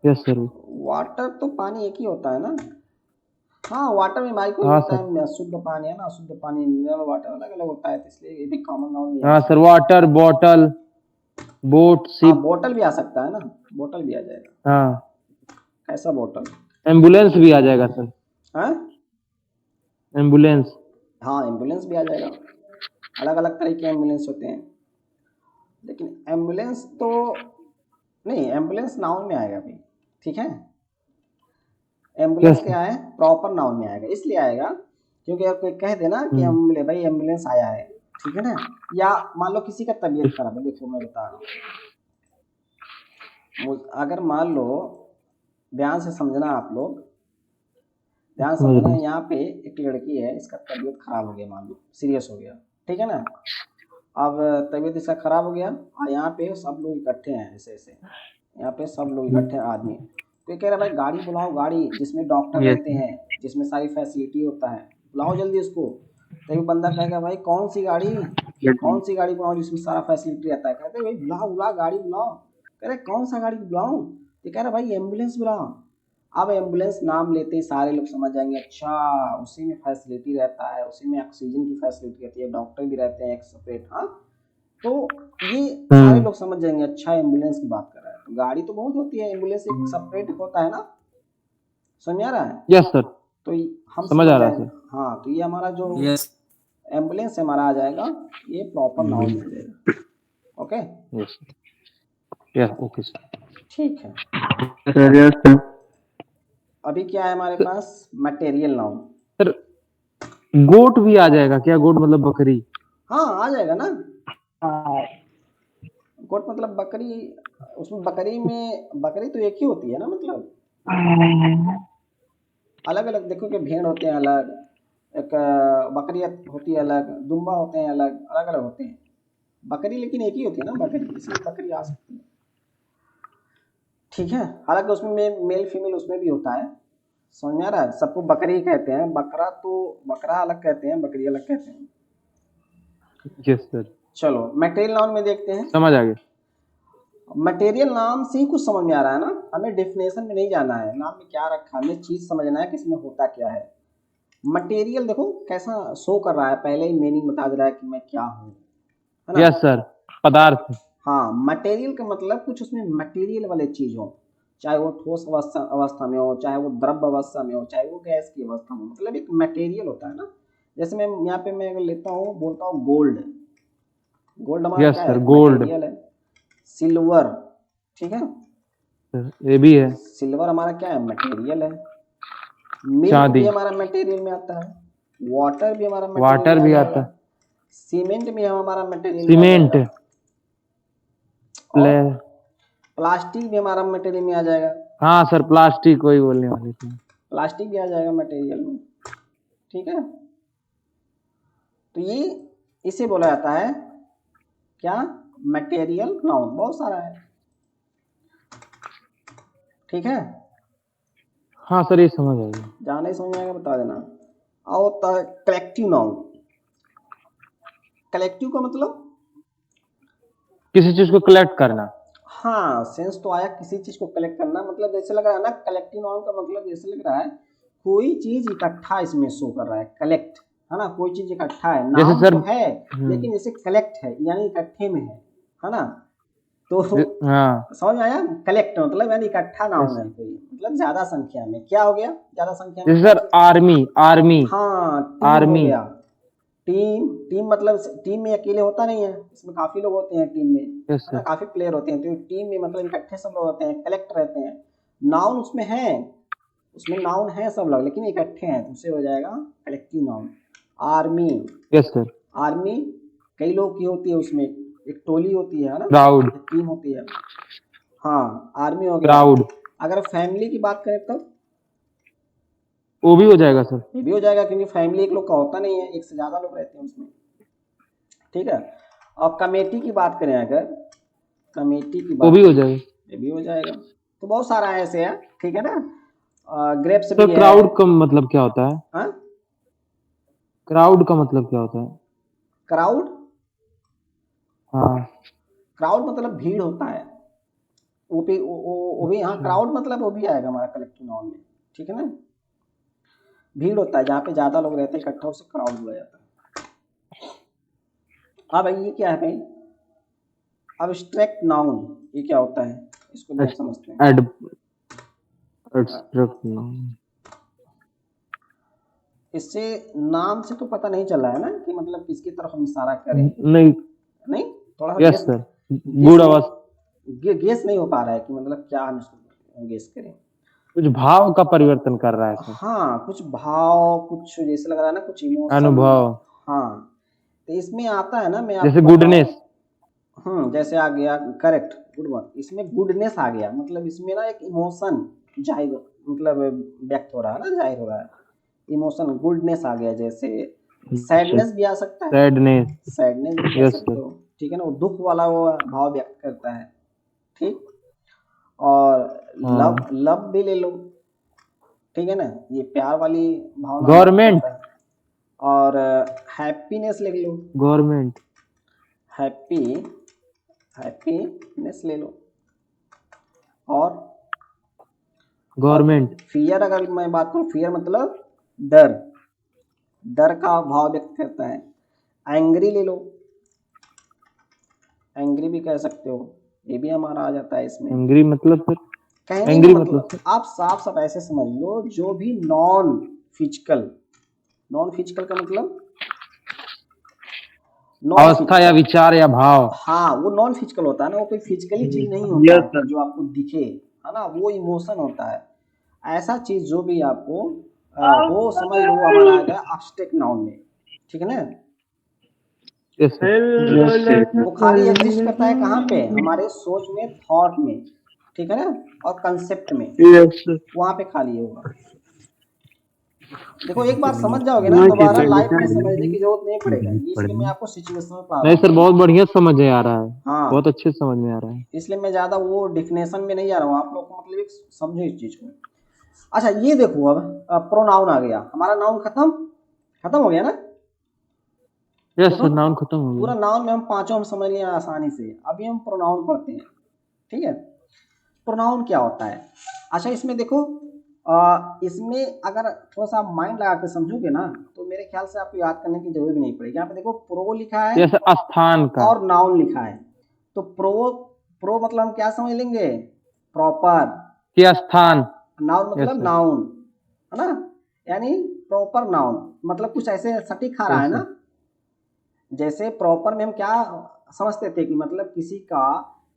यस सर। वाटर तो पानी एक ही होता है ना। हाँ, वाटर में भाई कोई हाँ होता सर। है शुद्ध पानी है ना, अशुद्ध पानी, मिनरल वाटर अलग अलग होता है, तो इसलिए ये भी कॉमन नाउन में आ हाँ सकता सर, वाटर, बॉटल, बोट, है। हाँ, शिप। बोतल भी आ सकता है ना, बोतल भी आ जाएगा। हाँ, कैसा बोतल? एम्बुलेंस भी आ जाएगा सर, हाँ एम्बुलेंस। हाँ, एम्बुलेंस भी आ जाएगा। अलग अलग तरह के एम्बुलेंस होते हैं, लेकिन एम्बुलेंस तो नहीं, एम्बुलेंस नाउन में आएगा भाई, ठीक है। Ambulance yes. क्या है? प्रॉपर नाउन में आएगा, इसलिए आएगा क्योंकि अगर कोई कह देना कि हम बोले भाई एम्बुलेंस आया है, ठीक है ना। या मान लो किसी का तबीयत खराब है, देखो मैं बता रहा हूँ, अगर मान लो, ध्यान से समझना आप लोग, ध्यान से समझना, यहाँ पे एक लड़की है, इसका तबीयत खराब हो गया, मान लो सीरियस हो गया, ठीक है ना। अब तबीयत इसका खराब हो गया और यहाँ पे सब लोग इकट्ठे हैं, ऐसे ऐसे यहाँ पे सब लोग इकट्ठे हैं आदमी, तो कह रहा है भाई गाड़ी बुलाओ, गाड़ी जिसमें डॉक्टर रहते हैं, जिसमें सारी फैसिलिटी होता है, बुलाओ जल्दी उसको। तो बंदा कहेगा भाई कौन सी गाड़ी बुलाओ जिसमें सारा फैसिलिटी रहता है। कहते भाई बुला गाड़ी बुलाओ। कह रहे कौन सा गाड़ी बुलाऊं? तो कह रहा भाई एम्बुलेंस बुलाओ। अब एम्बुलेंस नाम लेते ही सारे लोग समझ जाएंगे, अच्छा उसी में फैसिलिटी रहता है, उसी में ऑक्सीजन की फैसिलिटी रहती है, डॉक्टर भी रहते हैं एक सेपरेट। हाँ, तो ये सारे लोग समझ जाएंगे, अच्छा एम्बुलेंस की बात कर रहा है। तो गाड़ी तो बहुत होती है, एम्बुलेंस एक सेपरेट होता है ना। समझ आ रहा है? यस सर, तो हम समझ आ रहा है जाएंगे। सर। हाँ, तो ये हमारा जो एम्बुलेंस हमारा आ जाएगा, ये प्रॉपर नाउन में आ जाएगा। Okay, yes, yes, okay sir. ठीक है। अभी क्या है हमारे पास? Material noun. सर गोट भी आ जाएगा क्या? गोट मतलब बकरी। हाँ, आ जाएगा ना। गोट मतलब बकरी, उसमें बकरी में बकरी तो एक ही होती है ना, मतलब अलग अलग देखो कि भेड़ होते हैं अलग, एक बकरी होती है अलग, दुम्बा होते हैं अलग, अलग अलग होते हैं। बकरी लेकिन एक ही होती है ना, बकरी, इसलिए बकरी आ सकती है, ठीक है। हालांकि उसमें मेल फीमेल उसमें भी होता है। समझ में आ रहा है? सबको बकरी ही कहते हैं, बकरा तो बकरा अलग कहते हैं, बकरी अलग कहते हैं। यस सर, चलो मटेरियल नाउन में देखते हैं। समझ आ गया। मटेरियल नाम से ही कुछ समझ में आ रहा है ना, हमें डेफिनेशन में नहीं जाना है, नाम में क्या रखा है, हमें चीज समझना है कि इसमें होता क्या है। मटेरियल देखो कैसा शो कर रहा है, पहले ही मीनिंग बता दे रहा है कि मैं क्या हूँ, है ना। यस सर, पदार्थ। हाँ, मटेरियल का मतलब कुछ उसमें मटेरियल वाले चीज हो, चाहे वो ठोस अवस्था में हो, चाहे वो द्रव्य अवस्था में हो, चाहे वो गैस की अवस्था में हो, मतलब एक मटेरियल होता है ना। जैसे मैं यहाँ पे मैं अगर लेता हूँ, बोलता हूँ गोल्ड, गोल्ड हमारा यस क्या सर, है? गोल्ड। मटेरियल है। सिल्वर, ठीक है, ये भी है। सिल्वर हमारा क्या है? मटेरियल है। मिल्क चांदी। भी हमारा मटेरियल में आता है, वाटर भी हमारा मटेरियल वाटर में आ भी आता जाएगा, है। सीमेंट भी हमारा मटेरियल में आ सीमेंट। जाएगा, और प्लास्टिक भी हमारा मटेरियल में आ जाएगा। हाँ सर, प्लास्टिक वही बोलने वाले थे। प्लास्टिक भी आ जाएगा मटेरियल में। ठीक है, तो ये इसे बोला जाता है क्या, मटेरियल नाउन। बहुत सारा है, ठीक है। हाँ सर ये समझ आ गया। जहाँ नहीं समझ में आएगा बता देना। और होता है कलेक्टिव नाउन। कलेक्टिव का मतलब, किसी चीज को कलेक्ट करना। हाँ सेंस तो आया, किसी चीज को कलेक्ट करना, मतलब जैसे लग रहा है ना, कलेक्टिव नाउन का मतलब जैसे लग रहा है कोई चीज इकट्ठा इसमें शो कर रहा है, कलेक्ट, है ना, कोई चीज इकट्ठा है, जैसे नाउन सर तो है लेकिन जैसे कलेक्ट है यानी इकट्ठे में है ना, तो हाँ समझ में आया। कलेक्ट मतलब यानी इकट्ठा नाउन है जैसे कोई, मतलब ज्यादा संख्या में। क्या हो गया ज्यादा संख्या में? सर आर्मी, आर्मी, हाँ टीम हो आर्मी। गया। टीम, टीम मतलब टीम में अकेले होता नहीं है, इसमें काफी लोग होते हैं टीम में, यस है ना, सर। काफी प्लेयर होते हैं, तो टीम में मतलब इकट्ठे सब लोग होते हैं, कलेक्ट रहते हैं। नाउन उसमें है, उसमें नाउन है सब लोग लेकिन इकट्ठे हैं, तो उससे हो जाएगा collective noun. Army, yes sir. Army कई लोग की होती है, उसमें एक टोली होती है ना, क्राउड, एक टीम होती है। हाँ आर्मी हो गया। क्राउड अगर फैमिली की बात करें तो वो भी हो जाएगा सर। ये भी हो जाएगा, क्योंकि फैमिली एक लोग का होता नहीं है, एक से ज्यादा लोग रहते हैं उसमें, ठीक है। और कमेटी की बात करें अगर, कमेटी की वो बात भी हो जाएगा ये भी हो जाएगा। तो बहुत सारा ऐसे है, ठीक है ना। Grapes sir. भी है। क्राउड का मतलब क्या होता है? हाँ क्राउड का मतलब क्या होता है? क्राउड, हाँ क्राउड मतलब भीड़ होता है, वो भी, हाँ क्राउड मतलब वो भी आएगा हमारा कलेक्टिव नाउन में, ठीक है ना। भीड़ होता है जहाँ पे ज्यादा लोग रहते हैं इकट्ठा, उसे क्राउड बोला जाता है। हाँ भाई ये क्या है भाई, अब्स्ट्रैक्ट नाउन, ये क्या होता है इसको भी आप समझते हैं। एड, एब्स्ट्रैक्ट नाउन। इससे नाम से तो पता नहीं चल रहा है ना कि मतलब किसकी तरफ हम इशारा करें, नहीं। नहीं थोड़ा सा yes guess, sir, guess good नहीं, आवाज। गेस नहीं हो पा रहा है कि मतलब क्या हम इसको गेस करें। कुछ भाव का परिवर्तन कर रहा है सर। हाँ कुछ भाव, कुछ जैसे लग रहा है ना, कुछ इमोशन। अनुभव, हाँ तो इसमें आता है ना, मैं जैसे आपको गुडनेस। बताऊं, जैसे आ गया करेक्ट, गुड वन, इसमें गुडनेस आ गया, मतलब इसमें ना एक इमोशन जाहिर, मतलब व्यक्त हो रहा है ना, जाहिर हो रहा है इमोशन, गुडनेस आ गया। जैसे सैडनेस भी आ सकता है, सैडनेस। सैडनेस भी कह यस सकते सर। हो, ठीक है ना, वो दुख वाला वो भाव व्यक्त करता है, ठीक। और लव, हाँ। लव भी ले लो, ठीक है ना, ये प्यार वाली भावना व्यक्त गवर्नमेंट, करता है। और हैप्पीनेस ले लो, गवर्नमेंट, हैप्पी, हैप्पीनेस ले लो। और गवर्नमेंट। फियर, अगर मैं बात करूं, फियर मतलब डर, डर का भाव व्यक्त करता है। एंग्री ले लो, एंग्री भी कह सकते हो, ये भी हमारा आ जाता है इसमें। एंग्री मतलब सर? कहने का एंग्री मतलब मतलब सर? आप साफ साफ ऐसे समझ लो, जो भी नॉन फिजिकल, नॉन फिजिकल का मतलब नॉन अवस्था या फिजिकल, विचार या भाव। हाँ वो नॉन फिजिकल होता है ना, वो कोई फिजिकली चीज नहीं होता यस है कि सर। जो आपको दिखे, है ना, वो इमोशन होता है। ऐसा चीज जो भी आपको हो, समझ लो वो हमारा आ गया एब्स्ट्रैक्ट नाउन में, ठीक है ना। Yes sir. वो खाली एग्जिस्ट करता है कहाँ पे, हमारे सोच में, थॉट में, ठीक है ना, और कंसेप्ट में, यस सर। वहां पे खाली होगा। देखो एक बार समझ जाओगे ना, दोबारा लाइफ में समझने की जरूरत नहीं पड़ेगा, ये इसलिए मैं आपको सिचुएशन में पढ़ा रहा नहीं हूँ। सर, बहुत बढ़िया समझ में आ रहा है, बहुत हाँ अच्छे से समझ में आ रहा है। इसलिए मैं ज्यादा वो डिफिनेशन में नहीं जा रहा हूँ, आप लोग को मतलब एक समझो इस चीज को। अच्छा ये देखो, अब प्रोनाउन आ गया, हमारा नाउन खत्म, खत्म हो गया ना। यस देखो सर, नाउन खत्म हो पूरा गया। नाउन में हम पांचों हम समझ लिए आसानी से, अभी हम प्रोनाउन पढ़ते हैं, ठीक है। प्रोनाउन क्या होता है? अच्छा इसमें देखो, इसमें अगर थोड़ा सा माइंड लगा के समझोगे ना, तो मेरे ख्याल से आपको याद करने की जरूरत भी नहीं पड़ेगी। यहाँ पे देखो प्रो लिखा है जैसे स्थान का। और नाउन लिखा है, तो प्रो, प्रो मतलब हम क्या समझ लेंगे, प्रॉपर। कि स्थान। नाउन यस मतलब सर। नाउन, है ना, यानी प्रॉपर नाउन, मतलब कुछ ऐसे सटीक आ रहा है यस ना। सर। जैसे प्रॉपर में हम क्या समझते थे कि मतलब किसी का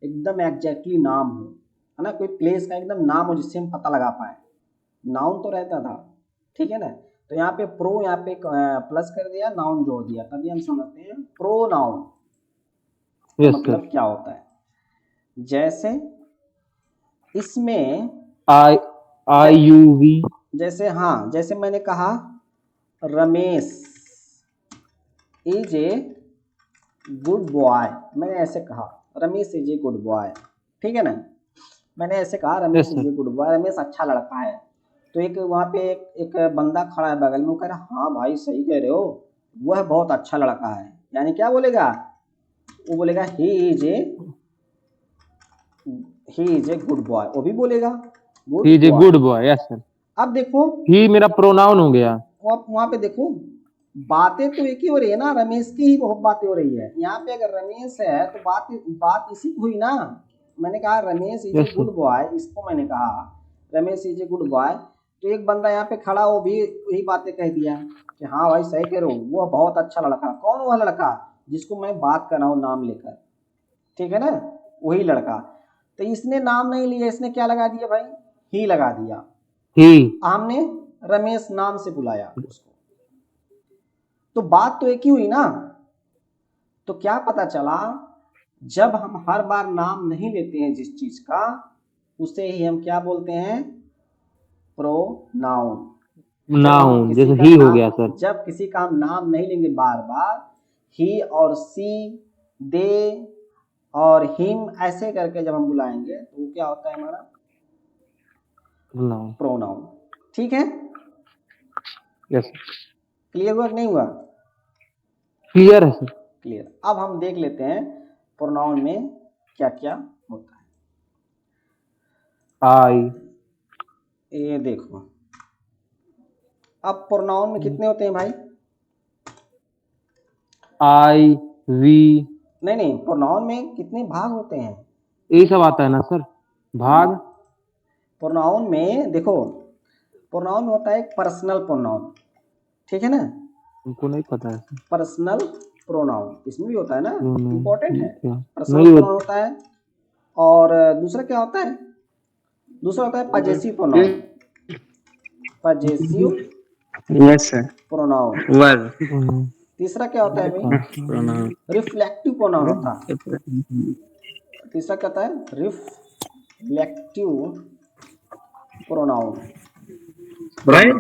एकदम एग्जैक्टली नाम हो, है ना, कोई प्लेस का एकदम नाम हो जिससे हम पता लगा पाए, नाउन तो रहता था, ठीक है ना। तो यहाँ पे प्रो, यहाँ पे प्लस कर दिया, नाउन जोड़ दिया, तभी हम समझते हैं प्रो नाउन का यस मतलब सर। क्या होता है। जैसे इसमें, आई, आई यू वी। जैसे हाँ, जैसे मैंने कहा Ramesh is a good boy, मैंने ऐसे कहा Ramesh is a good boy, ठीक है ना, मैंने ऐसे कहा Ramesh Yes, sir. Is a good boy, Ramesh अच्छा लड़का है। तो एक वहाँ पे एक बंदा खड़ा है बगल में, वो कह रहा हाँ भाई सही कह रहे हो, वह बहुत अच्छा लड़का है, यानी क्या बोलेगा, वो बोलेगा he is a good boy, वो भी बोलेगा good he is a boy. Good boy, yes sir. अब देखो ही मेरा प्रोनाउन हो गया। आप वहाँ पे देखो बातें तो एक ही हो रही है ना, रमेश की ही बहुत बातें हो रही है। यहाँ पे अगर रमेश है तो बात इसी की हुई ना। मैंने कहा Ramesh is A Yes, sir. Good boy, इसको मैंने कहा Ramesh is a good boy, तो एक बंदा यहाँ पे खड़ा वो भी वही बातें कह दिया कि हाँ भाई सही कह रहे हो, वो बहुत अच्छा लड़का। कौन वह लड़का जिसको मैं बात कर रहा हूँ नाम लेकर, ठीक है ना, वही लड़का। तो इसने नाम नहीं लिया, इसने क्या लगा दिया भाई, ही लगा दिया। ही हमने रमेश नाम से बुलाया उसको, तो बात तो एक ही हुई ना। तो क्या पता चला, जब हम हर बार नाम नहीं लेते हैं जिस चीज का, उसे ही हम क्या बोलते हैं, प्रोनाउन। नाउन, जैसे ही हो गया सर। जब किसी का हम नाम नहीं लेंगे बार बार, ही और सी, दे और हिम ऐसे करके जब हम बुलाएंगे तो वो क्या होता है हमारा नाउन, प्रोनाउन, ठीक है। यस क्लियर हुआ कि नहीं हुआ, क्लियर है सर। क्लियर। अब हम देख लेते हैं प्रोनाउन में क्या क्या होता आई, है। ये देखो, अब प्रोनाउन में कितने होते हैं भाई, आई, वी, नहीं प्रोनाउन में कितने भाग होते हैं। यही सब आता है ना सर, भाग। प्रोनाउन में देखो, प्रोनाउन में होता है एक पर्सनल प्रोनाउन, ठीक है ना, हमको नहीं पता है सर। पर्सनल प्रोनाउन इसमें भी होता है ना, नहीं, इम्पोर्टेंट है। क्या? पर्सनल नहीं प्रोनाउन होता है, और दूसरा क्या होता है, दूसरा होता है possessive pronoun, possessive yes sir. Pronoun. Verb तीसरा क्या होता है भाई, प्रोनाउन रिफ्लेक्टिव प्रोनाउन होता है। तीसरा क्या होता है, रिफ्लेक्टिव प्रोनाउन। राइट।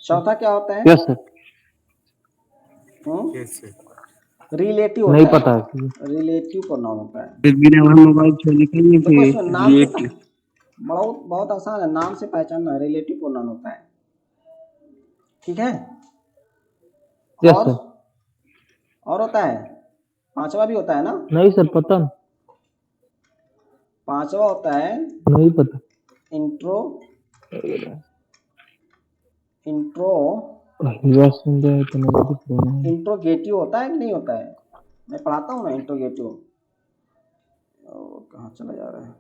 चौथा क्या होता है, यस सर, रिलेटिव नहीं होता पता है, है। रिलेटिव प्रोनाउन होता है। फिर बिना मोबाइल छोड़ने के लिए देखो इसमें नाम से ये बहुत बहुत आसान है, नाम से पहचानना, रिलेटिव प्रोनाउन होता है, ठीक है। यस और सर, और होता है, पांचवा भी होता है ना, नहीं सर पता नहीं, पांचवा होता है नहीं पता। इंट्रो यस समझा तो नहीं पता। इंट्रोगेटिव होता है कि नहीं होता है, मैं पढ़ाता हूँ ना इंट्रोगेटिव। कहाँ चला जा रहा है,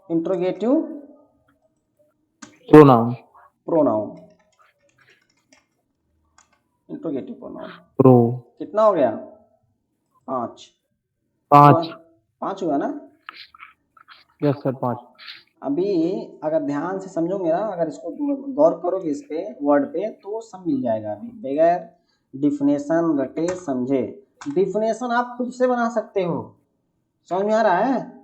interrogative pronoun, pronoun, interrogative pronoun. Pro, कितना हो गया, पांच, 5। पांच हुआ ना। Yes sir 5। अभी अगर ध्यान से समझोगे ना, अगर इसको गौर करोगे इस पे वर्ड पे, तो सब मिल जाएगा। अभी बगैर डिफिनेशन रटे समझे, डिफिनेशन आप खुद से बना सकते हो, समझ में आ रहा है।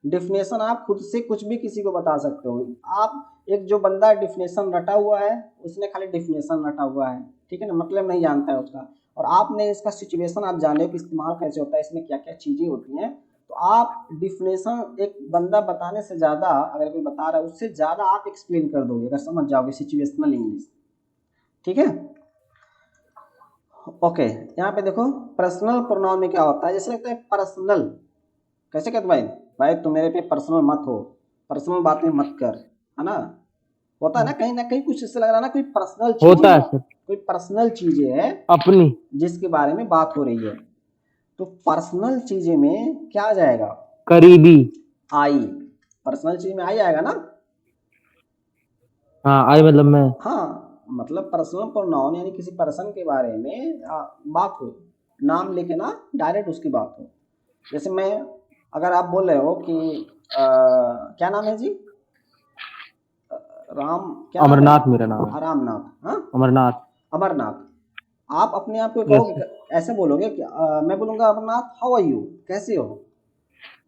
डिफिनेशन आप खुद से कुछ भी किसी को बता सकते हो। आप एक जो बंदा डिफिनेशन रटा हुआ है, उसने खाली डिफिनेशन रटा हुआ है, ठीक है ना, मतलब नहीं जानता है उसका, और आपने इसका सिचुएशन आप जाने हो कि इस्तेमाल कैसे होता है, इसमें क्या क्या चीज़ें होती हैं, तो आप डिफिनेशन एक बंदा बताने से ज़्यादा, अगर कोई बता रहा है उससे ज़्यादा आप एक्सप्लेन कर दोगे अगर समझ जाओगे सिचुएशनल इंग्लिश, ठीक है। ओके, यहाँ पे देखो पर्सनल प्रोनाउन में क्या होता है, जैसे लगता है पर्सनल, कैसे कहते भाई, भाई तुम मेरे पे पर्सनल मत हो, पर्सनल बातें मत कर, है ना, होता है ना कहीं कुछ इससे लग रहा है ना, कोई पर्सनल चीज होता है सर, कोई पर्सनल चीजें है अपनी। जिसके बारे में बात हो रही है, तो पर्सनल चीजें में क्या आ जाएगा, करीबी। आई, पर्सनल चीज में आई आएगा ना। हाँ आई मतलब मैं। हाँ मतलब पर्सनल प्रोनाउन यानी किसी पर्सन के बारे में बात हो, नाम लेके ना डायरेक्ट उसकी बात हो। जैसे मैं, अगर आप बोल रहे हो कि क्या नाम है जी, राम, क्या नाम है? अमरनाथ मेरा नाम है। रामनाथ, हाँ अमरनाथ। अमरनाथ। आप अपने आप को Yes, कहोगे, ऐसे बोलोगे कि मैं बोलूंगा अमरनाथ हाउ आर यू, कैसे हो,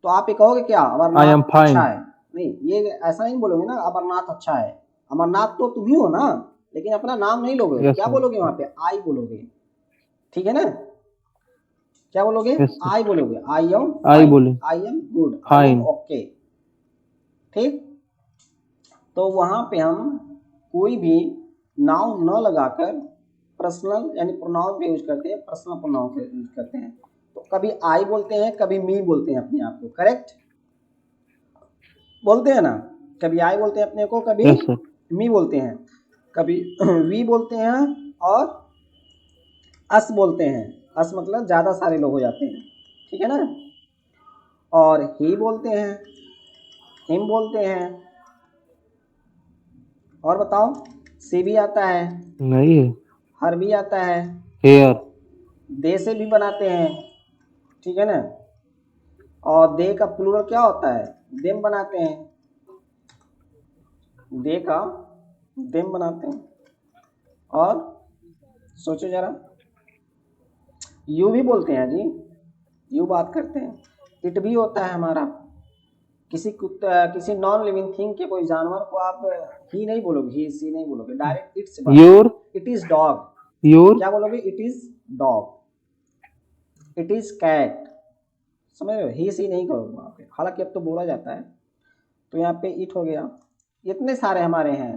तो आप ये कहोगे क्या, I am अमरनाथ fine. अच्छा है, नहीं, ये ऐसा नहीं बोलोगे ना अमरनाथ अच्छा है। अमरनाथ तो तुम ही हो ना, लेकिन अपना नाम नहीं लोगे। यस क्या सर, बोलोगे वहां पे? आई बोलोगे, ठीक है ना? क्या बोलोगे? यस सर, आई बोलोगे, आई एम आई फाइन, बोले I am good, I am fine. Okay, ठीक। तो वहां पे हम कोई भी नाउन न लगाकर पर्सनल यानी प्रोनाउन का यूज करते हैं, पर्सनल प्रोनाउन का यूज करते हैं। तो कभी आई बोलते हैं, कभी मी बोलते हैं अपने आप को, करेक्ट बोलते हैं ना? कभी आई बोलते हैं अपने को, कभी यस सर, मी बोलते हैं, कभी वी बोलते हैं, और अस बोलते हैं। अस मतलब ज्यादा सारे लोग हो जाते हैं, ठीक है ना? और ही बोलते हैं, हिम बोलते हैं। और बताओ, सी भी आता है, नहीं है, हर भी आता है, हेयर, दे से भी बनाते हैं, ठीक है ना? और दे का प्लूरल क्या होता है? देम बनाते हैं, दे का देम बनाते हैं। और सोचो जरा, यू भी बोलते हैं जी, यू बात करते हैं। इट भी होता है हमारा। किसी नॉन लिविंग थिंग के, कोई जानवर को आप ही नहीं बोलोगे, ही सी नहीं बोलोगे, डायरेक्ट इट से बात योर, करोगे। इट इज डॉग, योर, क्या बोलोगे? It is dog, it is cat, समझ रहे हो? ही सी नहीं करोगे वहां पे, हालांकि अब तो बोला जाता है। तो यहाँ पे इट हो गया, इतने सारे हमारे हैं,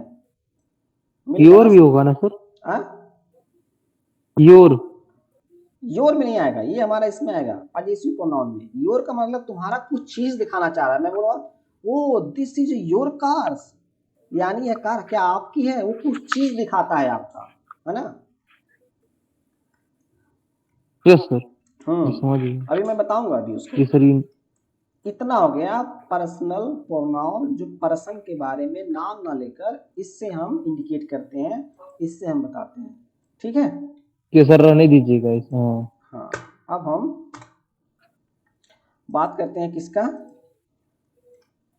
मिल गया योर ना? भी होगा ना सर, हाँ, योर, योर में नहीं आएगा, ये हमारा इसमें आएगा पजेसिव प्रोनाउन में। योर का मतलब तुम्हारा कुछ चीज दिखाना चाह रहा है। मैं बोल रहा ओ दिस इज योर कार, यानी यह कार क्या आपकी है? वो कुछ चीज दिखाता है आपका, है ना? यस सर, जी समझ गए। अभी मैं बताऊंगा अभी उसको। जी सर, इतना हो गया पर्सनल प्रोनाउन, जो पर्सन के बारे में नाम ना लेकर इससे हम इंडिकेट करते हैं, इससे हम बताते हैं, ठीक है? ये सर रहने दीजिएगा इस, हाँ, हाँ, अब हम बात करते हैं किसका?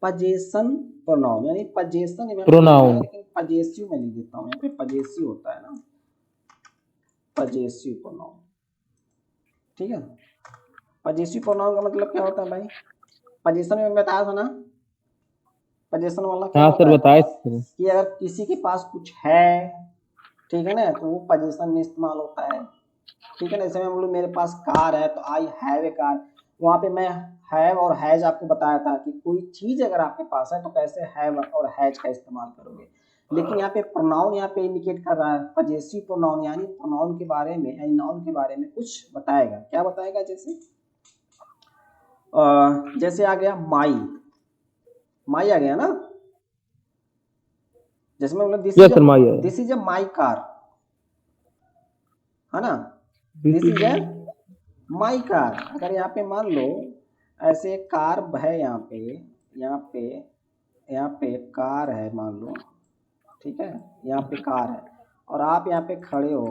पजेशन प्रोनाउन, यानी पजेशन में प्रोनाउन, लेकिन पजेसिव में लिख देता हूँ, यहाँ पे पजेसिव होता है ना, पजेसिव प्रोनाउन, ठीक है? पजेसिव प्रोनाउन का मतलब क्या होता है भाई? पजेशन में बताया था ना, पजेशन वाला क्या हाँ होता सर है बताए सर, कि अगर किसी के पास कुछ है, ठीक है ना, तो वो पजेशन में इस्तेमाल होता है, ठीक है ना? जैसे मैं बोलूँ मेरे पास कार है, तो आई हैव ए कार। वहाँ पे मैं हैव और हैज आपको बताया था कि कोई चीज अगर आपके पास है तो कैसे हैव और हैज का इस्तेमाल करोगे। लेकिन यहाँ पे प्रोनाउन यहाँ पे इंडिकेट कर रहा है पजेसिव प्रोनाउन, यानी प्रोनाउन के बारे में यानी नाउन के बारे में कुछ बताएगा। क्या बताएगा? जैसे आ गया माई, माई आ गया ना। जैसे मैं बोला यस सर माई आया, this is a my car, है ना? This this is, is a my car. अगर यहाँ पे मान लो ऐसे कार है, यहाँ पे कार है मान लो, ठीक है? यहाँ पे कार है और आप यहाँ पे खड़े हो,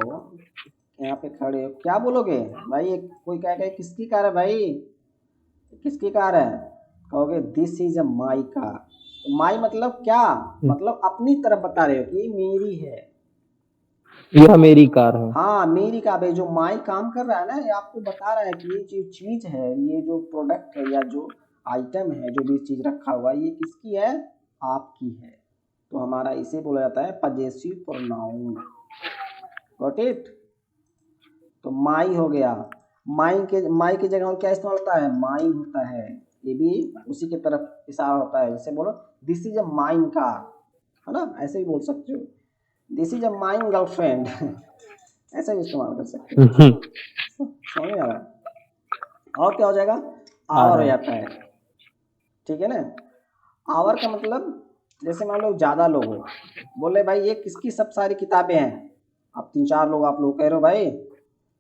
क्या बोलोगे भाई? कोई कहेगा किसकी कार है भाई, किसकी कार है? कहोगे this is a my car. My मतलब क्या? मतलब अपनी तरफ बता रहे हो कि ये मेरी है। यह मेरी कार है, हाँ, मेरी कार है। जो माई काम कर रहा है ना, ये आपको बता रहा है कि ये जो चीज है, ये जो प्रोडक्ट है या जो आइटम है, जो भी चीज रखा हुआ है, ये किसकी है? आपकी है। तो हमारा इसे बोला जाता है पजेसिव प्रोनाउन। Got it? तो माई हो गया। माई की जगह और क्या इस्तेमाल होता है? माइन होता है। ये भी उसी की तरफ इशारा होता है। जैसे बोलो this is a mine car, है ना? ऐसे भी बोल सकते हो, this is a mine girlfriend ऐसा भी इस्तेमाल कर सकते हो। समझ में आ रहा है? और क्या हो जाएगा? आ आवर रहा हो है, जाता है, ठीक है ना? आवर का मतलब, जैसे मान लो ज्यादा लोग हो, बोले भाई ये किसकी सब सारी किताबें हैं, अब 3-4 लोग आप लोग कह रहे हो भाई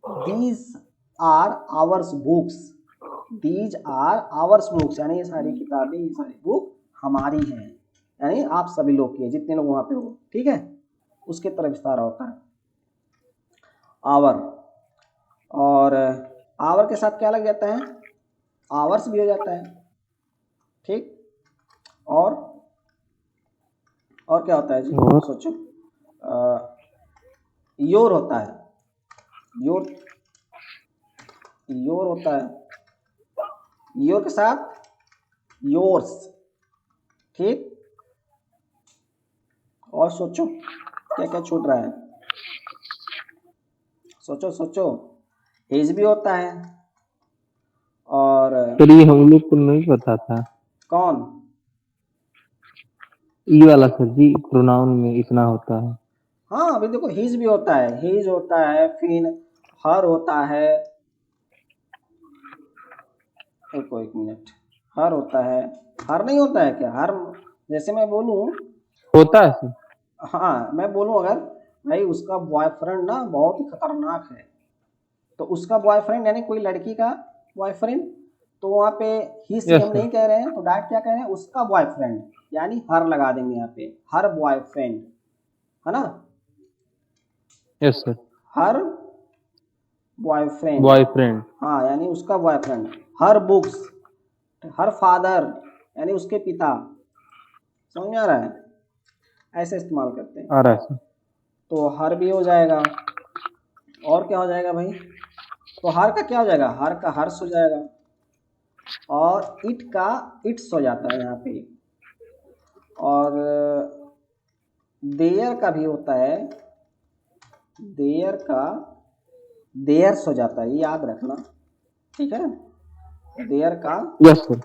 these are ours books, these are ours books, यानी ये सारी किताबें, ये सारी बुक हमारी हैं, यानी आप सभी लोग की है, जितने लोग वहां पे हो, ठीक है? उसके तरफ इशारा होता है आवर। और आवर के साथ क्या लग जाता है? आवर्स भी हो जाता है, ठीक। और क्या होता है जी? और सोचो, योर होता है, योर योर होता है, योर के साथ योर्स, ठीक, और सोचो क्या क्या छूट रहा है, सोचो सोचो। एज भी होता है, और सर ये हम लोग को नहीं पता था, कौन, ई वाला सर जी, प्रोनाउन में इतना होता है। हाँ अभी देखो हिज भी होता है, हिज होता है, फिर हर होता है, रुको एक मिनट, हर होता है, हर नहीं होता है क्या, हर जैसे मैं बोलूं, होता है सर। हाँ मैं बोलूं अगर भाई उसका बॉयफ्रेंड ना बहुत ही खतरनाक है, तो उसका बॉयफ्रेंड यानी कोई लड़की का बॉयफ्रेंड, तो वहाँ पे ही सी यस हम सर। नहीं कह रहे हैं, तो डायरेक्ट क्या कह रहे हैं, उसका बॉयफ्रेंड, यानी हर लगा देंगे यहाँ पे, हर बॉयफ्रेंड, है ना, यस सर। हर बॉयफ्रेंड, बॉयफ्रेंड। हाँ यानी उसका boyfriend, her books, her father यानी उसके पिता, समझ में आ रहा है, ऐसे इस्तेमाल करते हैं। आ रहा है सर। तो हर भी हो जाएगा, और क्या हो जाएगा भाई, तो हर का क्या हो जाएगा, हर का हर्ष हो जाएगा, और इट का इट्स हो जाता है यहाँ पे, और देयर का भी होता है, देयर का देयर्स हो जाता है, ये याद रखना, ठीक है, देयर का यस सर।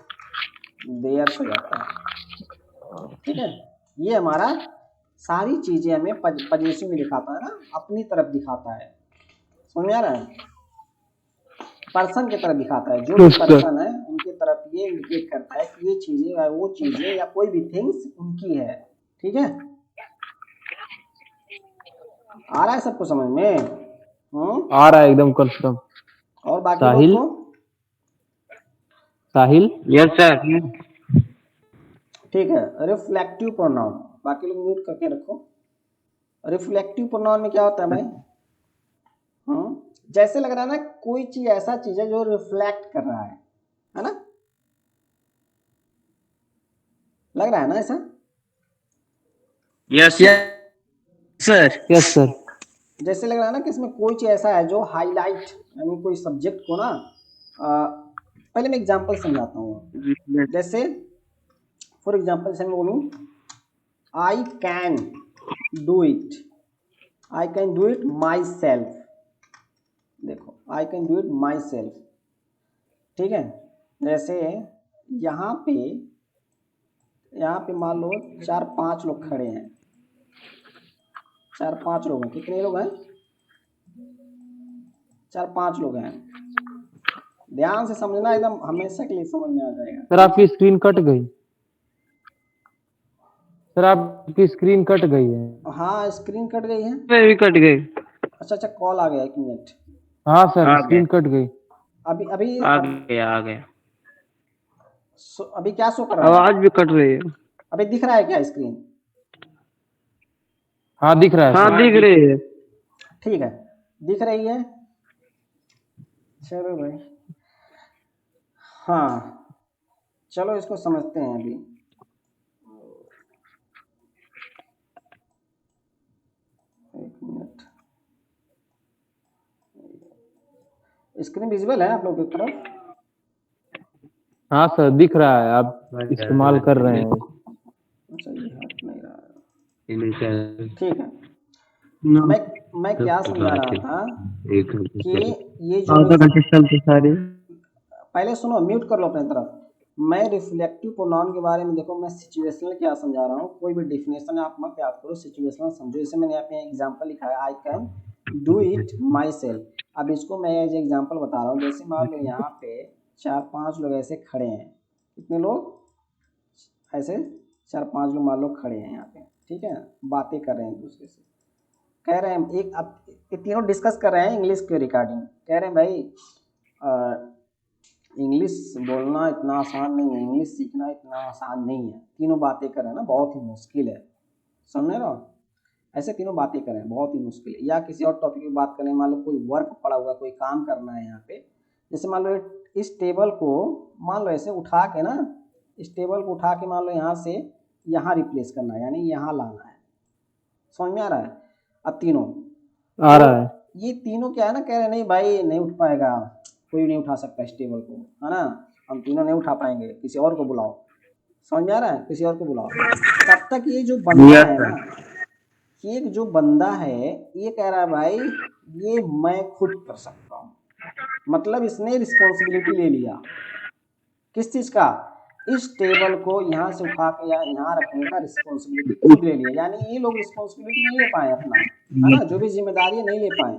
देयर्स हो जाता है, ठीक है। ये हमारा सारी चीजें हमें पजेसिव में दिखाता है ना, अपनी तरफ दिखाता है, समझ में आ रहा है, पर्सन की तरफ दिखाता है, जो भी यस सर। पर्सन है उनकी तरफ ये इंडिकेट करता है कि ये चीजें या वो चीजें या कोई भी थिंग्स उनकी है, ठीक है। आ रहा है सबको समझ में, आ रहा है एकदम कंफर्म। और बाकी लोग साहिल। को, साहिल। Yes sir. ठीक है। रिफ्लेक्टिव प्रोनाउन, बाकी लोग म्यूट करके रखो। रिफ्लेक्टिव प्रोनाउन में क्या होता है भाई, जैसे लग रहा है ना कोई चीज ऐसा चीज है जो रिफ्लेक्ट कर रहा है ना, लग रहा है ना ऐसा, यस सर। Yes sir. जैसे लग रहा है ना कि इसमें कोई चीज ऐसा है जो हाईलाइट, यानी कोई सब्जेक्ट को ना, पहले मैं एग्जांपल समझाता हूँ, जैसे फॉर एग्जांपल जैसे मैं बोलूँ I can do it, I can do it myself, देखो I can do it myself, ठीक है। जैसे यहाँ पे मान लो 4-5 लोग खड़े हैं, 4-5 लोग हैं, कितने लोग हैं, 4-5 लोग हैं, ध्यान से समझना, एकदम हमेशा के लिए समझ में आ जाएगा। सर आपकी स्क्रीन कट गई, सर आपकी स्क्रीन कट गई है। हाँ स्क्रीन कट गई है, मैं भी कट गई। अच्छा अच्छा कॉल आ गया, 1 मिनट, हाँ सर आ स्क्रीन गया कट गई। अभी अभी आ गया आ गया। अभी क्या शो कर रहा है, आवाज भी कट रही है। अभी दिख रहा है क्या स्क्रीन, हाँ दिख रहा है हाँ सर। दिख रही है। ठीक है, दिख रही है, चलो भाई, हाँ चलो इसको समझते हैं अभी, एक मिनट, स्क्रीन विजिबल है आप लोगों की तरफ, हाँ सर दिख रहा है, आप इस्तेमाल कर रहे हैं। अच्छा ये हट नहीं रहा है, ठीक है। ना, मैं क्या समझा रहा था कि ये जो आधा घंटे चलते सारे। पहले सुनो, म्यूट कर लो अपने तरफ। मैं रिफ्लेक्टिव प्रोनाउन के बारे में, देखो मैं सिचुएशनल क्या समझा रहा हूँ, कोई भी डेफिनेशन आप मत याद करो, सिचुएशनल समझो। जैसे मैंने यहाँ पे एग्जांपल लिखा है, आई can do it my self, अब इसको मैं एज एग्जांपल बता रहा हूँ। जैसे मान लो यहाँ पे 4-5 लोग ऐसे खड़े हैं, कितने लोग ऐसे 4-5 लोग मान लो खड़े हैं यहाँ पे, ठीक है, बातें कर रहे हैं एक दूसरे से, कह रहे हैं एक, अब ये तीनों डिस्कस कर रहे हैं इंग्लिश के रिगार्डिंग, कह रहे हैं भाई इंग्लिश बोलना इतना आसान नहीं है, इंग्लिश सीखना इतना आसान नहीं है, तीनों बातें कर रहे हैं ना, बहुत ही मुश्किल है, समझ रहे हो, ऐसे तीनों बातें कर रहे हैं बहुत ही मुश्किल है। या किसी और टॉपिक की बात करें, मान लो कोई वर्क पड़ा हुआ, कोई काम करना है यहाँ पे, जैसे मान लो इस टेबल को मान लो ऐसे उठा के ना, इस टेबल को उठा के मान लो यहाँ से यहाँ रिप्लेस करना है, यानी यहाँ लाना है, समझ में आ रहा है। अब तीनों आ रहा है। ये तीनों क्या है ना, कह रहे हैं नहीं भाई नहीं उठ पाएगा, कोई नहीं उठा सकता इस टेबल को, है ना, हम तीनों नहीं उठा पाएंगे, किसी और को बुलाओ, समझ में आ रहा है? किसी और को बुलाओ। तब तक ये जो बंदा Yes, है sir. ना, ये जो बंदा है ये कह रहा है भाई ये मैं खुद कर सकता हूँ, मतलब इसने रिस्पॉन्सिबिलिटी ले लिया किस चीज का, इस टेबल को यहाँ से उठा के या यहाँ रखने का रिस्पॉन्सिबिलिटी खुद ले लिया। यानी ये लोग रिस्पॉन्सिबिलिटी नहीं ले पाए अपना, है ना, जो भी जिम्मेदारी नहीं ले पाए।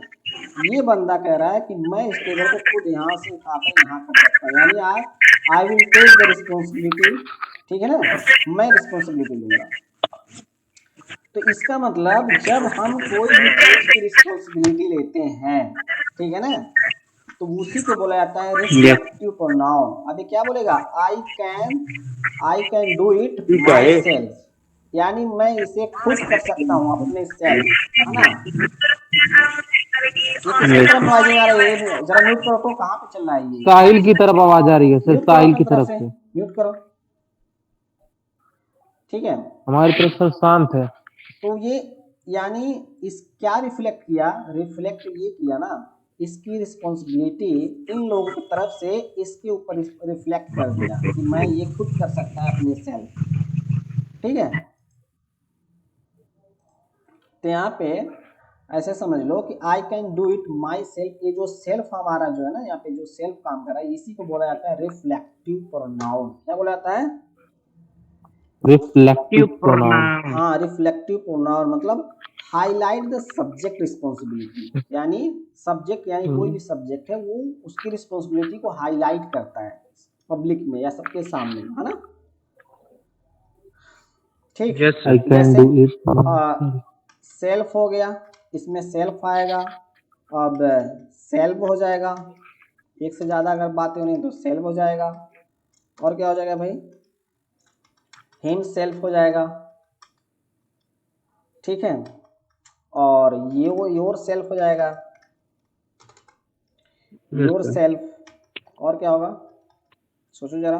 ये बंदा कह रहा है कि मैं इस टेबल को खुद यहाँ से उठाकर यहाँ कर सकता हूँ, यानी I will take the responsibility, ठीक है ना, मैं रिस्पॉन्सिबिलिटी लूंगा। तो इसका मतलब जब हम कोई भी चीज की रिस्पॉन्सिबिलिटी लेते हैं, ठीक है ना, तो उसी को बोला जाता है Yes. Reflective pronoun. अभी क्या बोलेगा, आई कैन डू इट ठीक माई है सेल्फ, यानी मैं इसे खुद कर सकता हूँ अपने सेल्फ, है ना। ये किसकी तरफ नॉइजिंग आ रही है, जरा म्यूट करो तो, कहाँ पे चल रहा है ये, साहिल की तरफ आवाज आ रही है सर, म्यूट करो साहिल अपनी की तरफ तरफ से, से। म्यूट करो, ठीक है। हमारी तरफ सर शांत है। तो ये यानी इस क्या रिफ्लेक्ट किया, रिफ्लेक्ट ये किया ना, इसकी रिस्पॉन्सिबिलिटी इन लोगों की तरफ से इसके ऊपर रिफ्लेक्ट कर दिया कि मैं ये खुद कर सकता है अपने सेल्फ, ठीक है। तो यहाँ पे ऐसे समझ लो कि आई can do it my self, ये जो सेल्फ हमारा जो है ना, यहाँ पे जो सेल्फ काम कर रहा है इसी को बोला जाता है रिफ्लेक्टिव प्रोनाउन। क्या बोला जाता है, रिफ्लेक्टिव प्रोनाउन। हाँ, रिफ्लेक्टिव प्रोनाउन मतलब हाईलाइट द सब्जेक्ट रिस्पॉन्सिबिलिटी, यानी सब्जेक्ट यानी कोई भी सब्जेक्ट है वो उसकी रिस्पॉन्सिबिलिटी को हाईलाइट करता है पब्लिक में या सबके सामने, है ना, ठीक। Yes, sir. आई कैन जैसे डू इट। सेल्फ हो गया, इसमें सेल्फ आएगा, अब सेल्फ हो जाएगा, एक से ज़्यादा अगर बातें होनी तो सेल्फ हो जाएगा, और क्या हो जाएगा भाई, हिम सेल्फ हो जाएगा, ठीक है, और ये वो योर सेल्फ हो जाएगा, Yes, योर sir. सेल्फ, और क्या होगा सोचो जरा,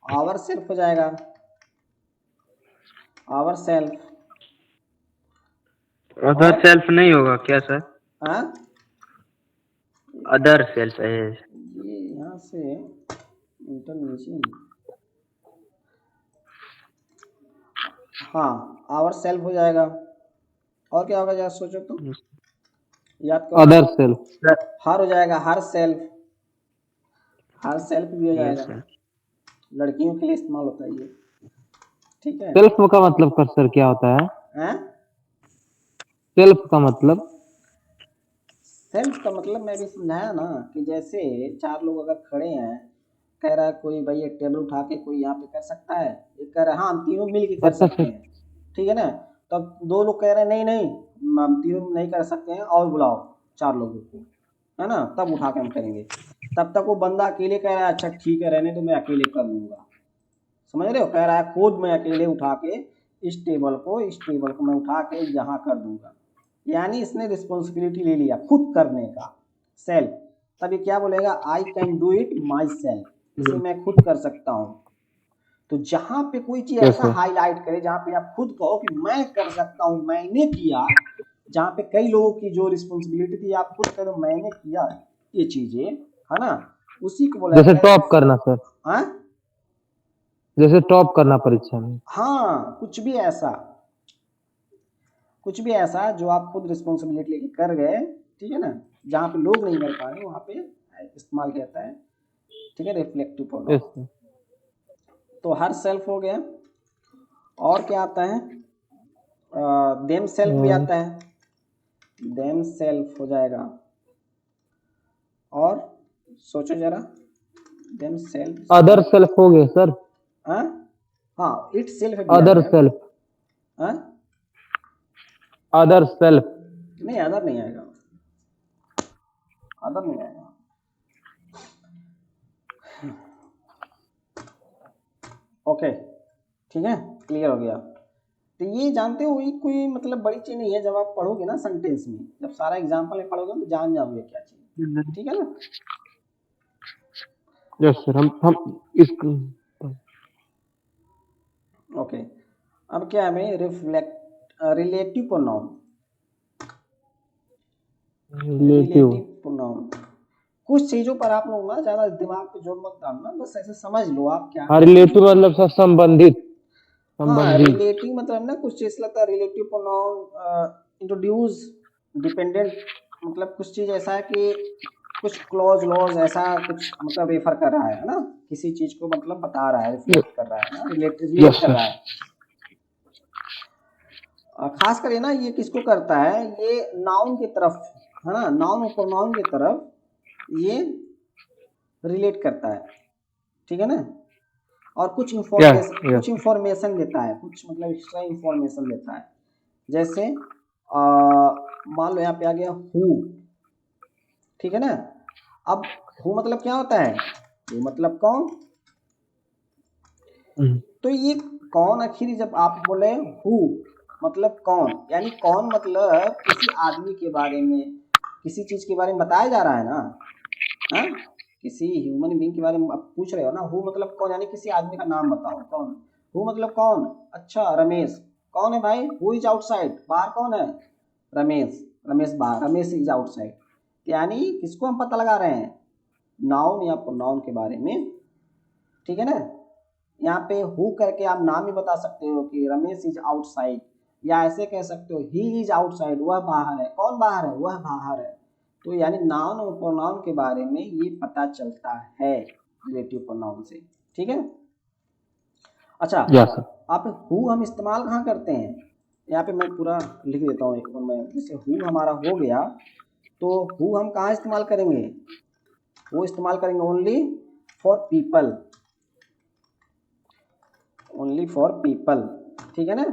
आवर सेल्फ हो जाएगा, आवर सेल्फ, अदर और सेल्फ नहीं होगा क्या सर? हाँ अदर सेल्फ है। ये यहाँ से इंटरमीडिएशन, हाँ आवर सेल्फ हो जाएगा, और क्या होगा जरा सोचो तो, याद करो, अदर सेल्फ। सर हर हो जाएगा, हर सेल्फ, हर सेल्फ भी हो यस जाएगा, सर। लड़कियों के लिए इस्तेमाल होता है ये, ठीक है। सेल्फ का मतलब कर सर क्या होता है? हैं? सेल्फ का मतलब? सेल्फ का मतलब मैं भी समझाया ना कि जैसे चार लोग अगर खड़े हैं, कह रहा है कोई भाई एक टेबल उठा के कोई यहाँ पे कर सकता है, एक कह रहा है हाँ हम तीनों मिल के कर अच्छा सकते सर। हैं, ठीक है ना। तब दो लोग कह रहे हैं नहीं नहीं हम तीनों नहीं कर सकते हैं और बुलाओ चार लोगों को, है ना, तब उठा के हम करेंगे। तब तक वो बंदा अकेले कह रहा है अच्छा ठीक है रहने तो मैं अकेले कर लूँगा, समझ रहे हो, कह रहा है खुद मैं अकेले उठा के इस टेबल को मैं उठा के यहाँ कर दूंगा, यानी इसने रिस्पॉन्सिबिलिटी ले लिया खुद करने का, सेल्फ। तब ये क्या बोलेगा, आई can do it my self, इसे मैं खुद कर सकता हूँ। तो जहां पे कोई चीज यस ऐसा सर। हाईलाइट करे जहां पे आप खुद कहो कि मैं कर सकता हूँ, मैंने किया, जहां पे कई लोगों की जो रिस्पॉन्सिबिलिटी थी आप खुद करो मैंने किया ये चीजें, है ना, उसी को बोला जैसे जाता है। टॉप करना सर, हाँ जैसे टॉप करना परीक्षा में। हाँ, कुछ भी ऐसा जो आप खुद रिस्पॉन्सिबिलिटी लेके कर गए, ठीक है ना, जहाँ पे लोग नहीं कर पा रहे वहाँ पे इस्तेमाल किया जाता है, ठीक है, रिफ्लेक्टिव प्रोनाउन। Yes sir. तो हर सेल्फ हो गया, और क्या आता है, देम सेल्फ भी आता है, देम सेल्फ हो जाएगा, और सोचो जरा, देम सेल्फ, अदर सेल्फ हो गए सर। हाँ हाँ इट सेल्फ भी अदर आता है, सेल्फ। हाँ अदर सेल्फ। नहीं अदर नहीं आएगा, अदर नहीं आएगा, ओके ठीक है, क्लियर हो गया। तो ये जानते हो ये कोई मतलब बड़ी चीज नहीं है, जब आप पढ़ोगे ना सेंटेंस में, जब सारा एग्जांपल में पढ़ोगे तो जान जाओगे क्या चीज, ठीक है ना। Yes sir. हम इस ओके, अब क्या है भाई, रिलेटिव प्रोनाउन, रिलेटिव। प्रोनाउन कुछ चीजों पर आप लोग ना ज्यादा दिमाग पे जोर मत डालना, बस ऐसे समझ लो आप क्या हाँ है। रिलेटिव मतलब सब संबंधित हाँ संबंधित रिलेटिव मतलब ना कुछ चीज लगता है रिलेटिव प्रोनाउन, इंट्रोड्यूस, डिपेंडेंट, मतलब कुछ चीज ऐसा है कि कुछ क्लॉज लॉज ऐसा कुछ मतलब रेफर कर रहा है ना, किसी चीज को मतलब बता रहा है, रिफ्लेक्ट कर रहा है ना, रिलेट यस कर सर रहा है। खास कर ये ना ये किसको करता है, ये नाउन की तरफ है ना, नाउन और प्रोनाउन की तरफ ये रिलेट करता है, ठीक है ना। और कुछ यस यस इंफॉर्मेशन देता है, कुछ मतलब एक्स्ट्रा इंफॉर्मेशन देता है। जैसे मान लो यहाँ पे आ गया हु, ठीक है ना। अब हु मतलब क्या होता है, हु मतलब कौन, तो ये कौन आखिर जब आप बोले हु मतलब कौन, यानी कौन मतलब किसी आदमी के बारे में, किसी चीज के बारे में बताया जा रहा है ना, हाँ किसी ह्यूमन बीइंग के बारे में आप पूछ रहे हो ना, हु मतलब कौन यानी किसी आदमी का नाम बताओ कौन, हु मतलब कौन, अच्छा रमेश, कौन है भाई, हु इज आउटसाइड, बाहर कौन है, रमेश, रमेश बाहर, रमेश इज आउटसाइड, यानी किसको हम पता लगा रहे हैं, नाउन या प्रोनाउन के बारे में, ठीक है ना। यहाँ पे हु करके आप नाम ही बता सकते हो कि रमेश इज आउटसाइड, या ऐसे कह सकते हो ही इज आउटसाइड, वह बाहर है, कौन बाहर है, वह बाहर है। तो यानी नाउन और प्रोनाउन के बारे में ये पता चलता है रिलेटिव प्रोनाउन से, ठीक है। अच्छा यस सर आप हु हम इस्तेमाल कहाँ करते हैं, यहाँ पे मैं पूरा लिख देता हूँ एक बार मैं, जैसे हु हमारा हो गया, तो हु हम कहाँ इस्तेमाल करेंगे, वो इस्तेमाल करेंगे only for people, only for people, ठीक है ना,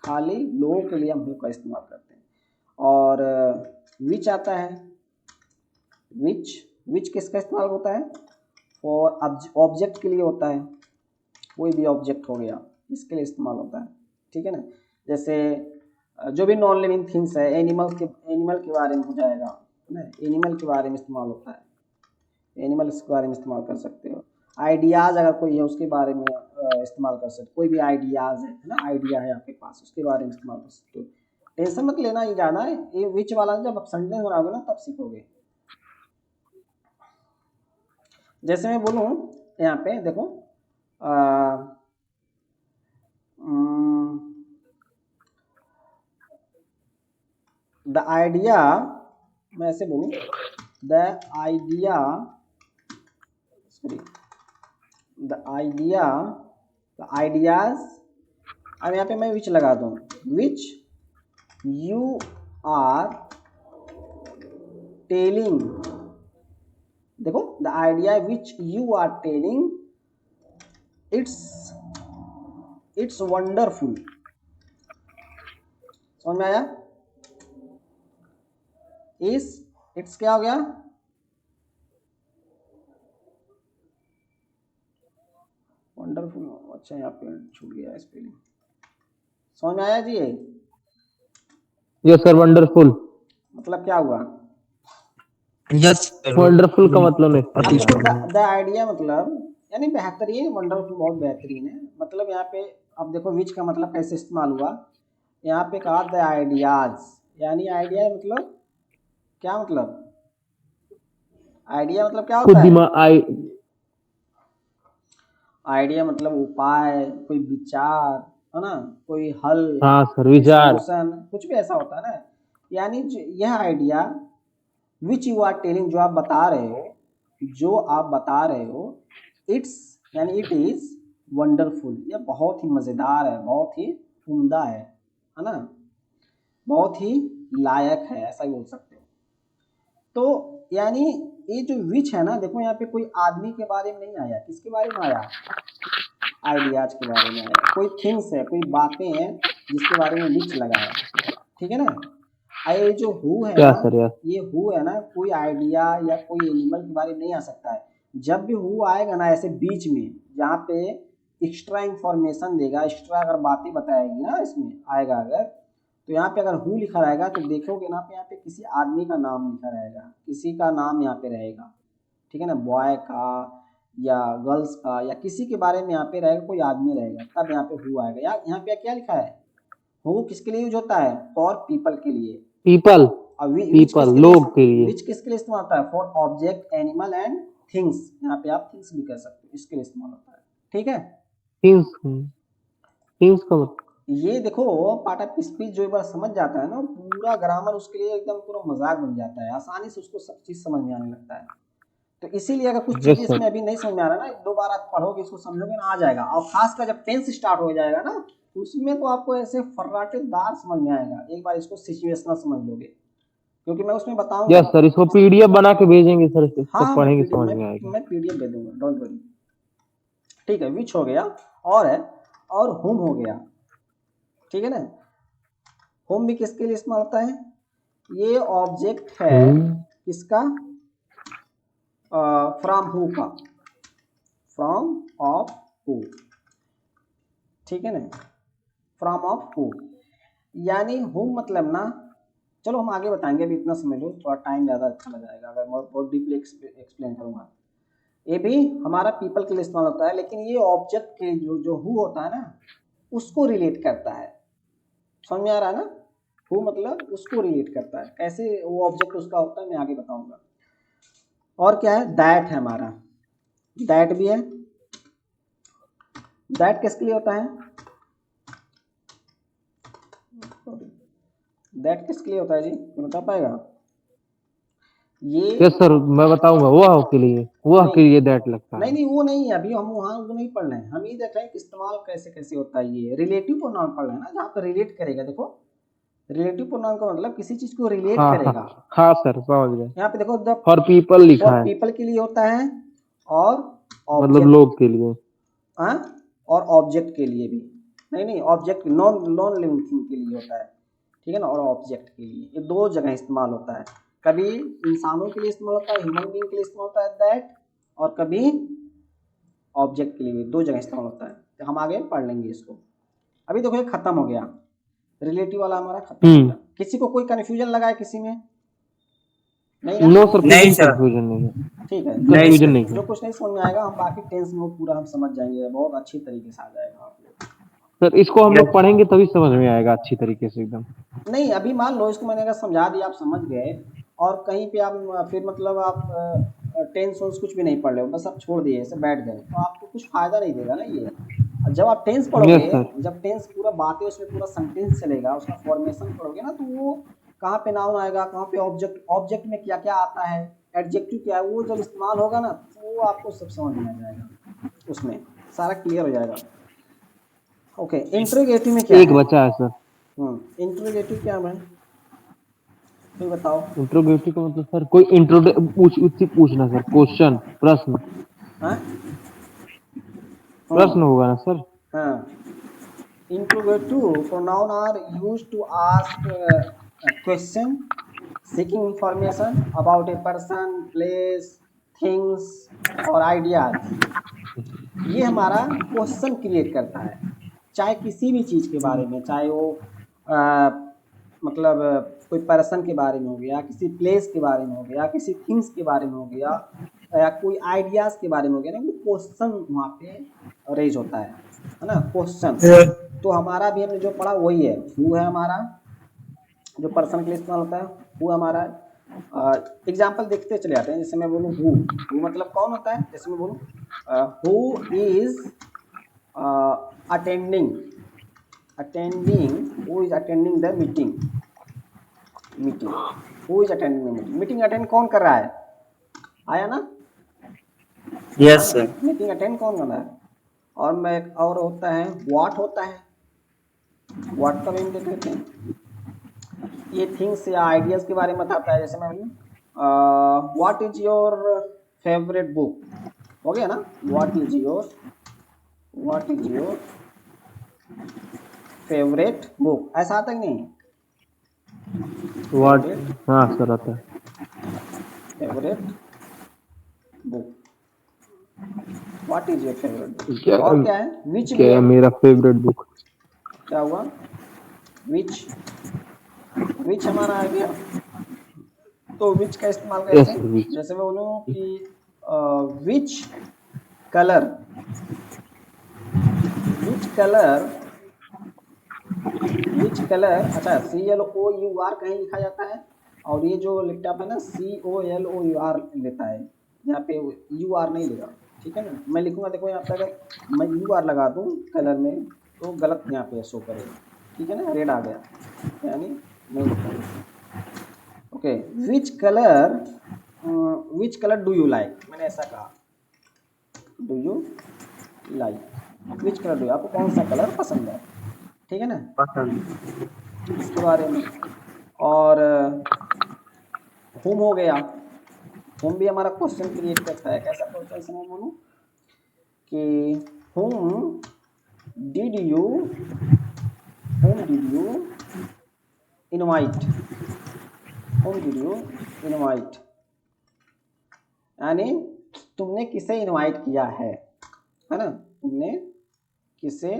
खाली लोगों के लिए हम हु का इस्तेमाल करते हैं। और विच आता है, विच, विच किसका इस्तेमाल होता है, फॉर ऑब्जेक्ट के लिए होता है, कोई भी ऑब्जेक्ट हो गया इसके लिए इस्तेमाल होता है, ठीक है ना। जैसे जो भी नॉन लिविंग थिंग्स है, एनिमल के बारे में हो जाएगा ना, एनिमल के बारे में इस्तेमाल होता है, एनिमल्स के बारे में इस्तेमाल कर सकते हो। आइडियाज अगर कोई है उसके बारे में इस्तेमाल कर सकते हो, कोई भी आइडियाज है ना, आइडिया है आपके पास उसके बारे में इस्तेमाल कर सकते हो। टेंशन मत लेना, ये जाना है ये विच वाला जब आप सेंटेंस बनाओगे ना तब सीखोगे। जैसे मैं बोलूँ यहाँ पे देखो द आइडिया, मैं ऐसे बोलूँ the idea, sorry the idea, the ideas, अब यहाँ पे मैं विच लगा दूँ, विच यू आर टेलिंग, देखो the idea which you are telling it's wonderful, समझ में आया, इट्स क्या हो गया, वंडरफुल, अच्छा यहाँ पे छूट गया स्पेलिंग, समझ में आया जी ये, यस सर वंडरफुल, मतलब क्या हुआ, यस वंडरफुल का मतलब नहीं अब देखो द आइडिया मतलब यानी बेहतरीन, वंडरफुल बहुत बेहतरीन है, मतलब यहाँ पे अब देखो विच का मतलब कैसे इस्तेमाल हुआ, यहाँ पे कहा द आइडियाज, यानी आइडिया मतलब क्या, मतलब आइडिया मतलब क्या खुद होता है, दिमाग आई आइडिया मतलब उपाय, कोई विचार है ना, कोई हल, हाँ सर कोई विचार सॉल्यूशन, कुछ भी ऐसा होता है ना, यानी यह idea which you are telling, जो आप बता रहे हो, जो आप बता रहे हो, इट्स यानी इट इज वंडरफुल, यह बहुत ही मज़ेदार है, बहुत ही उम्दा है ना, बहुत ही लायक है, ऐसा ही बोल सकते हो। तो यानी ये जो विच है ना, देखो यहाँ पे कोई आदमी के बारे में नहीं आया, किसके बारे में आया, आइडियाज के बारे में आया, कोई थिंग्स है, कोई बातें हैं जिसके बारे में विच लगा है, ठीक है ना। ये जो हु है ना, यस सर यस ये हु है ना, कोई आइडिया या कोई एनिमल के बारे में नहीं आ सकता है, जब भी हु आएगा ना ऐसे बीच में जहाँ पे एक्स्ट्रा इंफॉर्मेशन देगा, एक्स्ट्रा अगर बातें बताएगी ना इसमें आएगा अगर, तो यहाँ पे अगर हु लिखा रहेगा तो देखोगे ना पे यहाँ पे किसी आदमी का नाम लिखा रहेगा, किसी का नाम यहाँ पे रहेगा, ठीक है ना, बॉय का या गर्ल्स का या किसी के बारे में यहाँ पे रहेगा, कोई आदमी रहेगा, तब यहाँ पे हु आएगा। यहाँ पे क्या लिखा है, हु किसके लिए यूज होता है, फॉर पीपल के लिए, पीपल अब पीपल लोग के लिए। विच किसके लिए इस्तेमाल होता है? For object, animal and things. यहाँ पे आप थिंग्स भी कह सकते हो, इसके लिए इस्तेमाल होता है। ठीक है, थिंग्स थिंग्स का मतलब ये देखो पार्ट ऑफ स्पीच जो एक बार समझ जाता है ना, पूरा ग्रामर उसके लिए एकदम पूरा मजाक बन जाता है, आसानी से उसको सब चीज समझ में आने लगता है। तो इसीलिए अगर कुछ यस चीजें सर। इसमें अभी नहीं समझ में आ रहा ना, एक दो बार आप पढ़ोगे इसको समझोगे ना, आ जाएगा। और खासकर जब टेंस स्टार्ट हो जाएगा ना, तो उसमें तो आपको ऐसे फर्राटेदार समझ में आएगा, एक बार इसको सिचुएशनल समझ लोगे, क्योंकि मैं उसमें बताऊंगा। यस सर, इसको पीडीएफ बना के भेजेंगे सर, इसको हाँ पढ़ेंगे समझ में आएगा। मैं पीडीएफ दे दूंगा, डोंट वरी। ठीक है, विच हो गया, और है, और होम हो गया। ठीक है ना, होम भी किसके लिए इस्तेमाल होता है? ये ऑब्जेक्ट है किसका? फ्रॉम हु का, फ्रॉम ऑफ हु। ठीक है ना, फ्रॉम ऑफ हु, यानी हु मतलब ना, चलो हम आगे बताएंगे, अभी इतना समझ लो, थोड़ा टाइम ज़्यादा अच्छा लग जाएगा अगर मैं बहुत डीपली एक्सप्लेन करूंगा। ये भी हमारा पीपल के लिए इस्तेमाल होता है, लेकिन ये ऑब्जेक्ट के जो जो हु होता है ना, उसको रिलेट करता है। समझ में आ रहा है ना? हु मतलब उसको रिलेट करता है, कैसे वो ऑब्जेक्ट उसका होता है मैं आगे बताऊंगा। और क्या है? दैट है हमारा, दैट भी है। दैट किसके लिए होता है? दैट किसके लिए होता है जी, ये बता पाएगा? ये यस सर, मैं बताऊंगा, वह के लिए, वह के लिए दैट लगता है। नहीं वो नहीं है, अभी हम वहाँ वो नहीं पढ़ रहे हैं, हम ये देख रहे हैं कि इस्तेमाल कैसे कैसे होता है। ये रिलेटिव प्रोनाउन पढ़ रहे हैं ना, जहाँ पर रिलेट करेगा। देखो, रिलेटिव प्रोनाउन का मतलब किसी चीज को रिलेट हाँ करेगा। हाँ सर, समझ गए। यहाँ पे देखो, द फॉर पीपल लिखा फॉर है, पीपल के लिए होता है, और मतलब ऑब्जेक्ट, लोग के लिए। और ऑब्जेक्ट के लिए भी, नहीं object non non living thing के लिए होता है। ठीक है ना, और ऑब्जेक्ट के लिए, ये दो जगह इस्तेमाल होता है। कभी इंसानों के लिए इस्तेमाल होता है, ह्यूमन बीइंग के लिए इस्तेमाल होता है दैट, और कभी ऑब्जेक्ट के लिए भी, दो जगह इस्तेमाल होता है। तो हम आगे पढ़ लेंगे इसको। अभी देखो ये खत्म हो गया, रिलेटिव वाला हमारा खत्म हो गया। किसी को कोई कंफ्यूजन लगा है किसी में? नहीं ना? नो सर, नहीं कोई सर। कंफ्यूजन नहीं है, ठीक है, कंफ्यूजन नहीं जो है। कुछ नहीं समझ में आएगा हम बाकी टेंस में वो पूरा हम समझ जाएंगे, बहुत अच्छी तरीके से आ जाएगा आप लोग। सर इसको हम लोग पढ़ेंगे तभी समझ में आएगा अच्छी तरीके से एकदम। नहीं, अभी मान लो इसको मैंने अगर समझा दिया, आप समझ गए, और कहीं पे आप फिर मतलब आप टेंस वेंस कुछ भी नहीं पढ़ रहे हो, बस आप छोड़ दिए, ऐसे बैठ गए, तो आपको कुछ फायदा नहीं देगा ना ये। और जब आप टेंस यस पढ़ोगे, सर। जब टेंस पूरा बातें उसमें पूरा सेंटेंस चलेगा, उसका फॉर्मेशन पढ़ोगे ना, तो वो कहाँ पे नाउन आएगा, कहाँ पे ऑब्जेक्ट, ऑब्जेक्ट में क्या क्या आता है, एडजेक्टिव क्या है, वो जब इस्तेमाल होगा ना, तो वो आपको सब समझ में आ जाएगा, उसमें सारा क्लियर हो जाएगा। ओके, इंट्रोगेटिव में क्या एक है? बचा है सर। इंट्रोगेटिव क्या है, कोई बताओ? इंट्रोगेटिव का मतलब सर, कोई पूछना सर, क्वेश्चन, प्रश्न। हाँ प्रश्न होगा ना सर? हाँ, interrogative pronoun are used to ask a question, seeking information about a person, place, things और ideas। ये हमारा क्वेश्चन क्रिएट करता है, चाहे किसी भी चीज़ के बारे में, चाहे वो मतलब कोई पर्सन के बारे में हो गया, किसी प्लेस के बारे में हो गया, किसी थिंग्स के बारे में हो गया, या कोई आइडियाज़ के बारे में हो गया ना, वो क्वेश्चन वहाँ पे रेज होता है ना, क्वेश्चन। तो हमारा भी हमने जो पढ़ा वही है, हु है हमारा, जो पर्सन के लिए इस्तेमाल होता है, हु हमारा। एग्जाम्पल देखते चले जाते हैं, जैसे मैं बोलूँ हु मतलब कौन होता है, जैसे मैं बोलूँ who is attending, who is attending the meeting, who is attending the meeting, meeting attend कौन कर रहा है, आया ना? Yes sir. मीटिंग अटेंड कौन कर रहा है? और होता है व्हाट, होता है व्हाट का भी हम देख लेते हैं। ये थिंग्स या आइडियाज़ के बारे में बताता है, जैसे मैं what is your favourite book, हो गया ना, what is your favourite book, ऐसा आता है कि नहीं? व्हाट, हाँ सर आता है। Favourite book, what is your favourite book. क्या और क्या है? विच भी क्या है है, मेरा फेवरेट बुक? क्या हुआ? विच हमारा आ गया। तो विच का इस्तेमाल यस कैसे? सर, विच। जैसे मैं बोलूँ कि विच कलर, विच कलर, अच्छा CLOUR कहीं लिखा जाता है, और ये जो लैपटॉप है ना COLOUR लेता है, यहाँ पे UR नहीं लेगा, ठीक है ना। मैं लिखूंगा, देखो यहाँ पे अगर मैं UR लगा दूँ कलर में तो गलत यहाँ पे शो करेगा, ठीक है ना, रेड आ गया, यानी नहीं लिखा। Okay, which colour do you like, मैंने ऐसा कहा, do you like, which colour do, आपको कौन सा कलर पसंद है, ठीक है ना, पसंद। इसके बारे में। और होम हो गया, होम भी हमारा क्वेश्चन क्रिएट करता है। कैसा क्वेश्चन मैं बोलूँ कि home did you invite, home did you invite, यानी तुमने किसे इनवाइट किया है ना, तुमने किसे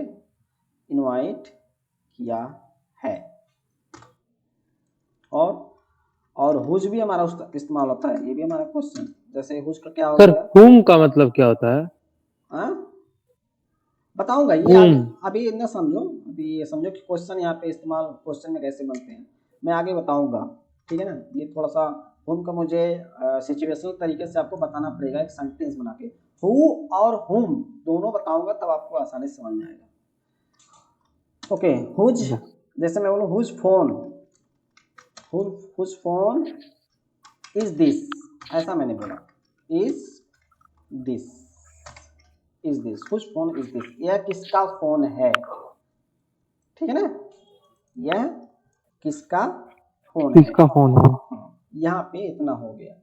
इनवाइट किया है। और हुज भी हमारा उसका इस्तेमाल होता है, ये भी हमारा क्वेश्चन। जैसे हुज का क्या हो सर गया, whom का मतलब क्या होता है? हाँ बताऊंगा, ये आगे, whom अभी न समझो, अभी ये समझो कि क्वेश्चन यहाँ पे इस्तेमाल क्वेश्चन में कैसे बनते हैं, मैं आगे बताऊंगा, ठीक है ना। ये थोड़ा सा होम का मुझे सिचुएशनल तरीके से आपको बताना पड़ेगा, एक सेंटेंस बना के हु और हुम दोनों बताऊंगा, तब आपको आसानी से समझ में आएगा। ओके, हुज, जैसे मैं बोलूँ हुज फोन इज दिस, ऐसा मैंने बोला, is this whose phone is this, यह किसका फोन है, ठीक है ना, यह किसका फोन है। किसका फोन है? हाँ, यहाँ पे इतना हो गया।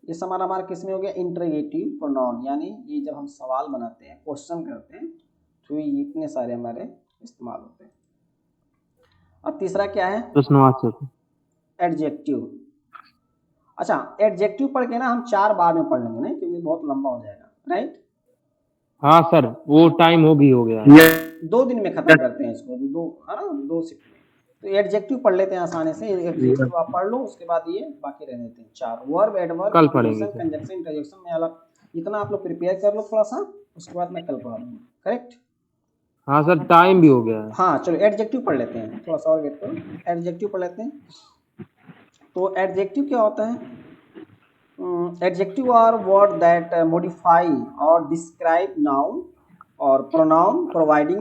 ये हमारा किस में हो गया, इंटरोगेटिव प्रोनाउन, यानी ये जब हम सवाल बनाते हैं, क्वेश्चन करते हैं, तो ये इतने सारे हमारे इस्तेमाल होते हैं। अब तीसरा क्या है, प्रश्नवाचक। एडजेक्टिव। अच्छा, एडजेक्टिव पढ़ के ना हम 4 बार में पढ़ लेंगे, नहीं क्योंकि बहुत लंबा हो जाएगा, राइट। हाँ सर, वो टाइम हो गया। 2 दिन में खत्म करते हैं इसको, दो है ना, 2 शिफ्ट में। तो एडजेक्टिव पढ़ लेते हैं आसानी से, एडजेक्टिव आप पढ़ लो, उसके बाद ये बाकी रहने देते हैं 4, वर्ब, एडवर्ब, कल प्रीपोजिशन, पढ़ेंगे सर। कंजक्शन, इंटरजेक्शन में अलग, इतना आप लोग प्रिपेयर कर लो थोड़ा सा, उसके बाद मैं कल पढ़ा दूंगा, करेक्ट। हाँ सर, टाइम भी हो गया है। हाँ चलो एडजेक्टिव पढ़ लेते हैं, थोड़ा सा और वेट करो, एडजेक्टिव पढ़ लेते हैं। तो एडजेक्टिव क्या होता है, adjective are word that modify or describe noun or pronoun providing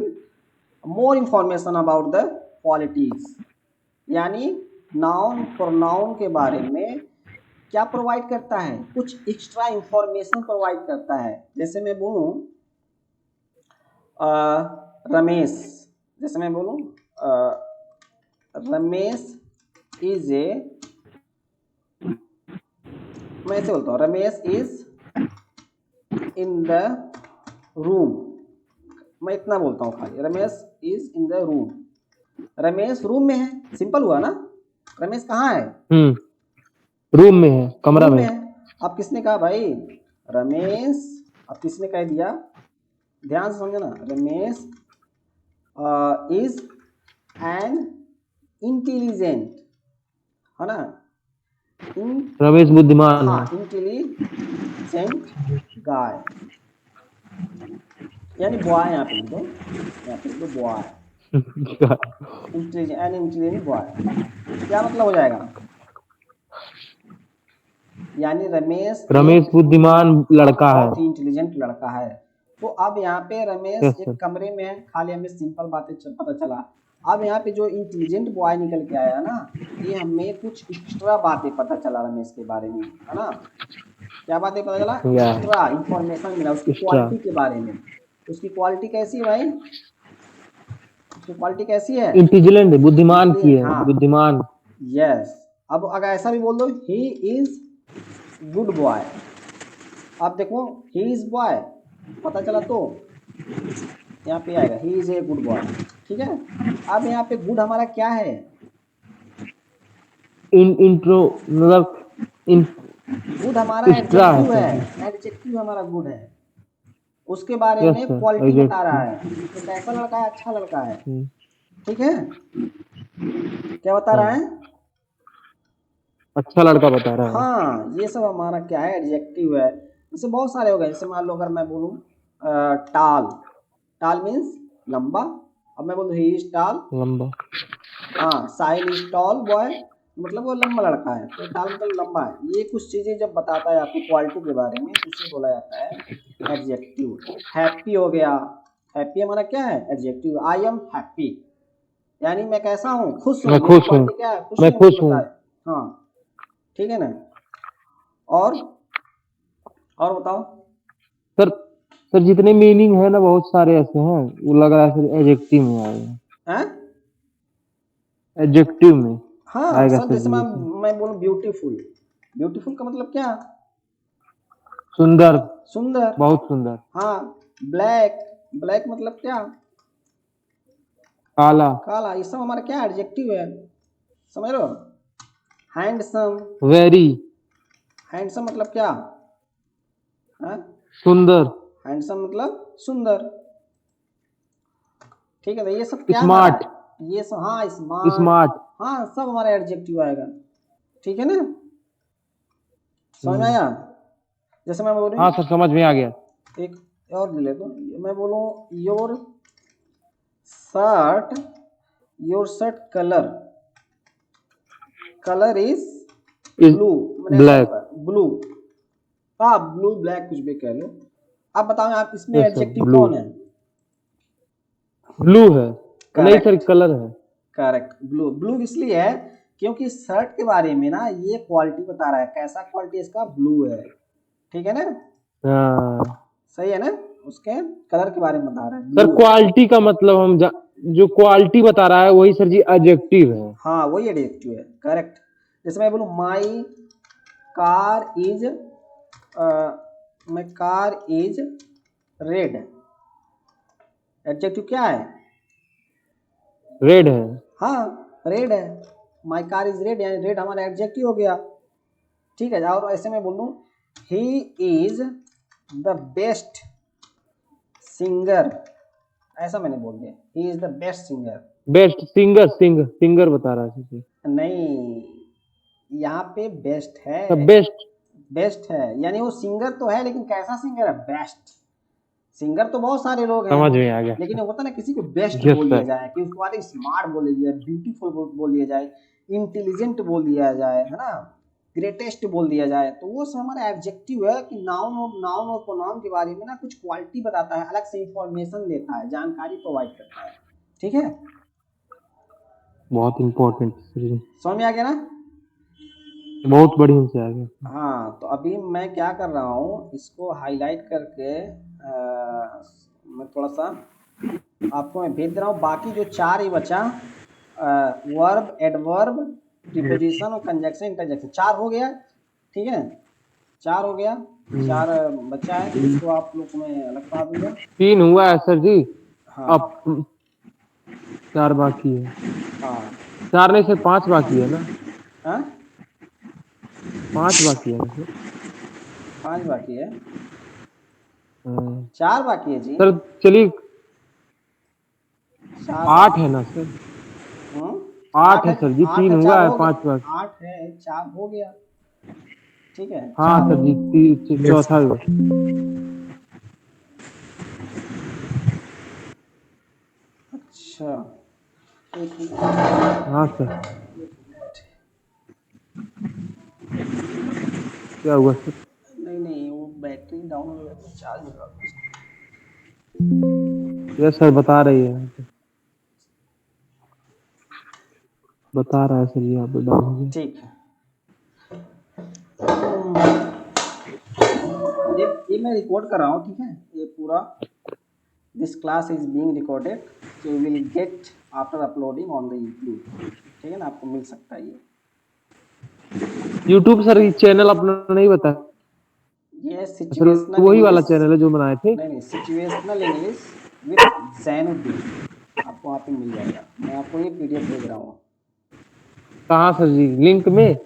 more information about the qualities, यानी नाउन प्रोनाउन के बारे में क्या प्रोवाइड करता है, कुछ एक्स्ट्रा इंफॉर्मेशन प्रोवाइड करता है। जैसे मैं बोलूँ रमेश, जैसे मैं बोलूँ रमेश इज ए, मैं ऐसे बोलता हूँ Ramesh is in the room, मैं इतना बोलता हूँ खाली, Ramesh is in the room, Ramesh room में है, सिंपल हुआ ना, रमेश कहाँ है, रूम में है, कमरा रूम में। में है। अब किसने कहा भाई रमेश, अब किसने कह दिया, ध्यान से समझना, रमेश इज एन इंटेलिजेंट, है ना, रमेश बुद्धिमान हाँ है। इंटेलिजेंट गाय, यानी बॉय, यहाँ पे लिख दो, बॉय, इंटेलिजेंट बॉय, क्या मतलब हो जाएगा, यानी रमेश बुद्धिमान लड़का है। बहुत ही इंटेलिजेंट लड़का है। तो अब यहाँ पे रमेश यस एक सर। कमरे में है, खाली हमें सिंपल बातें पता चला। अब यहाँ पे जो इंटेलिजेंट बॉय निकल के आया ना, ये हमें कुछ एक्स्ट्रा बातें पता चला रमेश के बारे में, है ना, क्या बातें पता चला, एक्स्ट्रा इंफॉर्मेशन मिला उसकी क्वालिटी के बारे में। उसकी क्वालिटी कैसी है भाई, उसकी क्वालिटी कैसी है, इंटेलिजेंट, बुद्धिमान की है, हाँ बुद्धिमान। यस। अब अगर ऐसा भी बोल दो ही इज गुड बॉय, अब देखो ही इज बॉय पता चला, तो यहाँ पे आएगा he is a good boy, ठीक है। अब यहाँ पे गुड हमारा क्या है, इंट्रो मतलब गुड हमारा एक्स्ट्रा एडजेक्टिव है है, सर। एडजेक्टिव हमारा गुड है, उसके बारे यस में सर, क्वालिटी बता रहा है, एग्जैक्टली। तो कैसा लड़का है, अच्छा लड़का है, ठीक है, क्या बता रहा है, अच्छा लड़का बता रहा है। हाँ ये सब हमारा क्या है, एडजेक्टिव है। जैसे बहुत सारे हो गए, जैसे मान लो अगर मैं बोलूँ टाल, टाल मीन्स लंबा, अब मैं बोलूँ ही इज टाल, लंबा। हाँ साहिल इज टॉल बॉय, तो मतलब वो लंबा लड़का है, तो टाल मतलब लंबा है। ये कुछ चीजें जब बताता है आपको क्वालिटी के बारे में, तो उसे बोला जाता है एडजेक्टिव। हैप्पी हो गया, हैप्पी हमारा क्या है? एडजेक्टिव। आई एम हैप्पी, यानी मैं कैसा हूँ? खुश हूँ। मैं मेरी खुश हूँ, क्वालिटी क्या है? खुश मैं हूँ, खुश हूँ। बताए। हाँ, ठीक है ना। और बताओ। सर सर जितने मीनिंग है ना बहुत सारे ऐसे हैं, वो लग रहा है सर एडजेक्टिव में आएगा। हैं? एडजेक्टिव में हाँ आएगा सर, सर जैसे जी। मैं बोलूँ ब्यूटीफुल, ब्यूटीफुल का मतलब क्या? सुंदर, सुंदर। बहुत सुंदर। हाँ, ब्लैक, ब्लैक मतलब क्या? काला, काला। ये सब हमारा क्या? एडजेक्टिव है, समझ लो। हैंडसम, वेरी, हैंडसम मतलब क्या? हाँ, सुंदर, हैंडसम मतलब सुंदर। ठीक है, तो ये सब क्या हमारा स्मार्ट, है? ये सब, हाँ, स्मार्ट, स्मार्ट। हाँ, सब हमारा एडजेक्टिव आएगा। ठीक है ना, समझ में आया? जैसे मैं बोल रही हाँ हूँ, सर समझ में आ गया। एक और ले लेता हूँ, मैं बोलूँ your shirt, your shirt colour, colour is is blue, मैंने ऐसा ब्लैक। होता है ब्लू। हाँ, ब्लू ब्लैक कुछ भी कह लो। अब बताओ आप इसमें यस सर, एडजेक्टिव ब्लू। कौन है? ब्लू है, नहीं सर करेक्ट, कलर है। करेक्ट। ब्लू, ब्लू इसलिए है क्योंकि शर्ट के बारे में ना ये क्वालिटी बता रहा है, कैसा क्वालिटी इसका? ब्लू है। ठीक है ना, हाँ सही है ना। उसके कलर के बारे में बता रहा है, सर, ब्लू है। क्वालिटी का मतलब जो क्वालिटी बता रहा है वही सर जी एडजेक्टिव है। हाँ, वही एडजेक्टिव है, करेक्ट। जैसे मैं बोलूँ my car is, my car is red, adjective क्या है? रेड है। हाँ, रेड है। माई कार इज रेड, यानी रेड हमारा एडजेक्टिव हो गया। ठीक है, और ऐसे में बोलूँ he is the best singer, ऐसा मैंने बोल दिया, he is the best singer. Best singer, singer बता रहा है सर जी। नहीं, यहाँ पे बेस्ट है, द बेस्ट। बेस्ट है, यानी वो सिंगर तो है लेकिन कैसा सिंगर है? बेस्ट। सिंगर तो बहुत सारे लोग हैं, समझ में आ गया लेकिन सर। होता ना किसी को बेस्ट यस बोल दिया सर। जाए, कि उसको बारे स्मार्ट बोल दिया जाए, ब्यूटीफुल बोल दिया जाए, इंटेलिजेंट बोल दिया जाए, है ना, ग्रेटेस्ट बोल दिया जाए, तो वो सब हमारा एडजेक्टिव है कि नाउन और प्रोनाउन के बारे में ना कुछ क्वालिटी बताता है, अलग से इंफॉर्मेशन देता है, जानकारी प्रोवाइड करता है। ठीक है, बहुत इम्पोर्टेंट सर जी, समझ में आ गया ना? बहुत बढ़िया से आ गया। हाँ, तो अभी मैं क्या कर रहा हूँ, इसको हाईलाइट करके मैं थोड़ा सा आपको मैं भेज दे रहा हूँ। बाकी जो चार ही बचा, वर्ब, एडवर्ब, प्रीपोजिशन और कंजक्शन, इंटरजेक्शन, चार हो गया। ठीक है, चार हो गया, चार बचा है, इसको आप लोग को मैं अलग पढ़ा दूंगा। 3 हुआ है सर जी, हाँ, अब 4 बाकी है। हाँ, 4 नहीं सर, 5 बाकी है ना। हाँ, 5 बाकी है ना सर। 5 बाकी है, हाँ। 4 बाकी है जी। सर चलिए, 4 8 बाकी। है ना सर। हम्म, 8 8 है है, सर जी, 8 3 है, हुआ 4 है, हो 5 गया, बाकी। 8 है, 4 हो गया। ठीक है, हाँ 4 सर हो जी, गया। चौथा हुआ। अच्छा, एक मिनट, हाँ सर, एक मिनट। क्या हुआ सर? नहीं नहीं, वो बैटरी डाउन हो गया था, चार्ज हो रहा था। यस सर, बता रही है, बता रहा है सर जी, आप डाउन हो गया। ठीक है, ये मैं रिकॉर्ड कर रहा हूँ, ठीक है, ये पूरा, this class is being recorded, so you will get after uploading on the YouTube. ठीक है ना, आपको मिल सकता है ये। यूट्यूब सर चैनल अपना नहीं बताया ये सर, सिचुएशनल वही वाला इंग्लिश, चैनल है जो बनाए थे। नहीं नहीं, सिचुएशनल इंग्लिश विथ जैनुद्दीन, आपको वहाँ पे मिल जाएगा। मैं आपको ये पीडीएफ भेज रहा हूँ। कहाँ सर जी, लिंक में?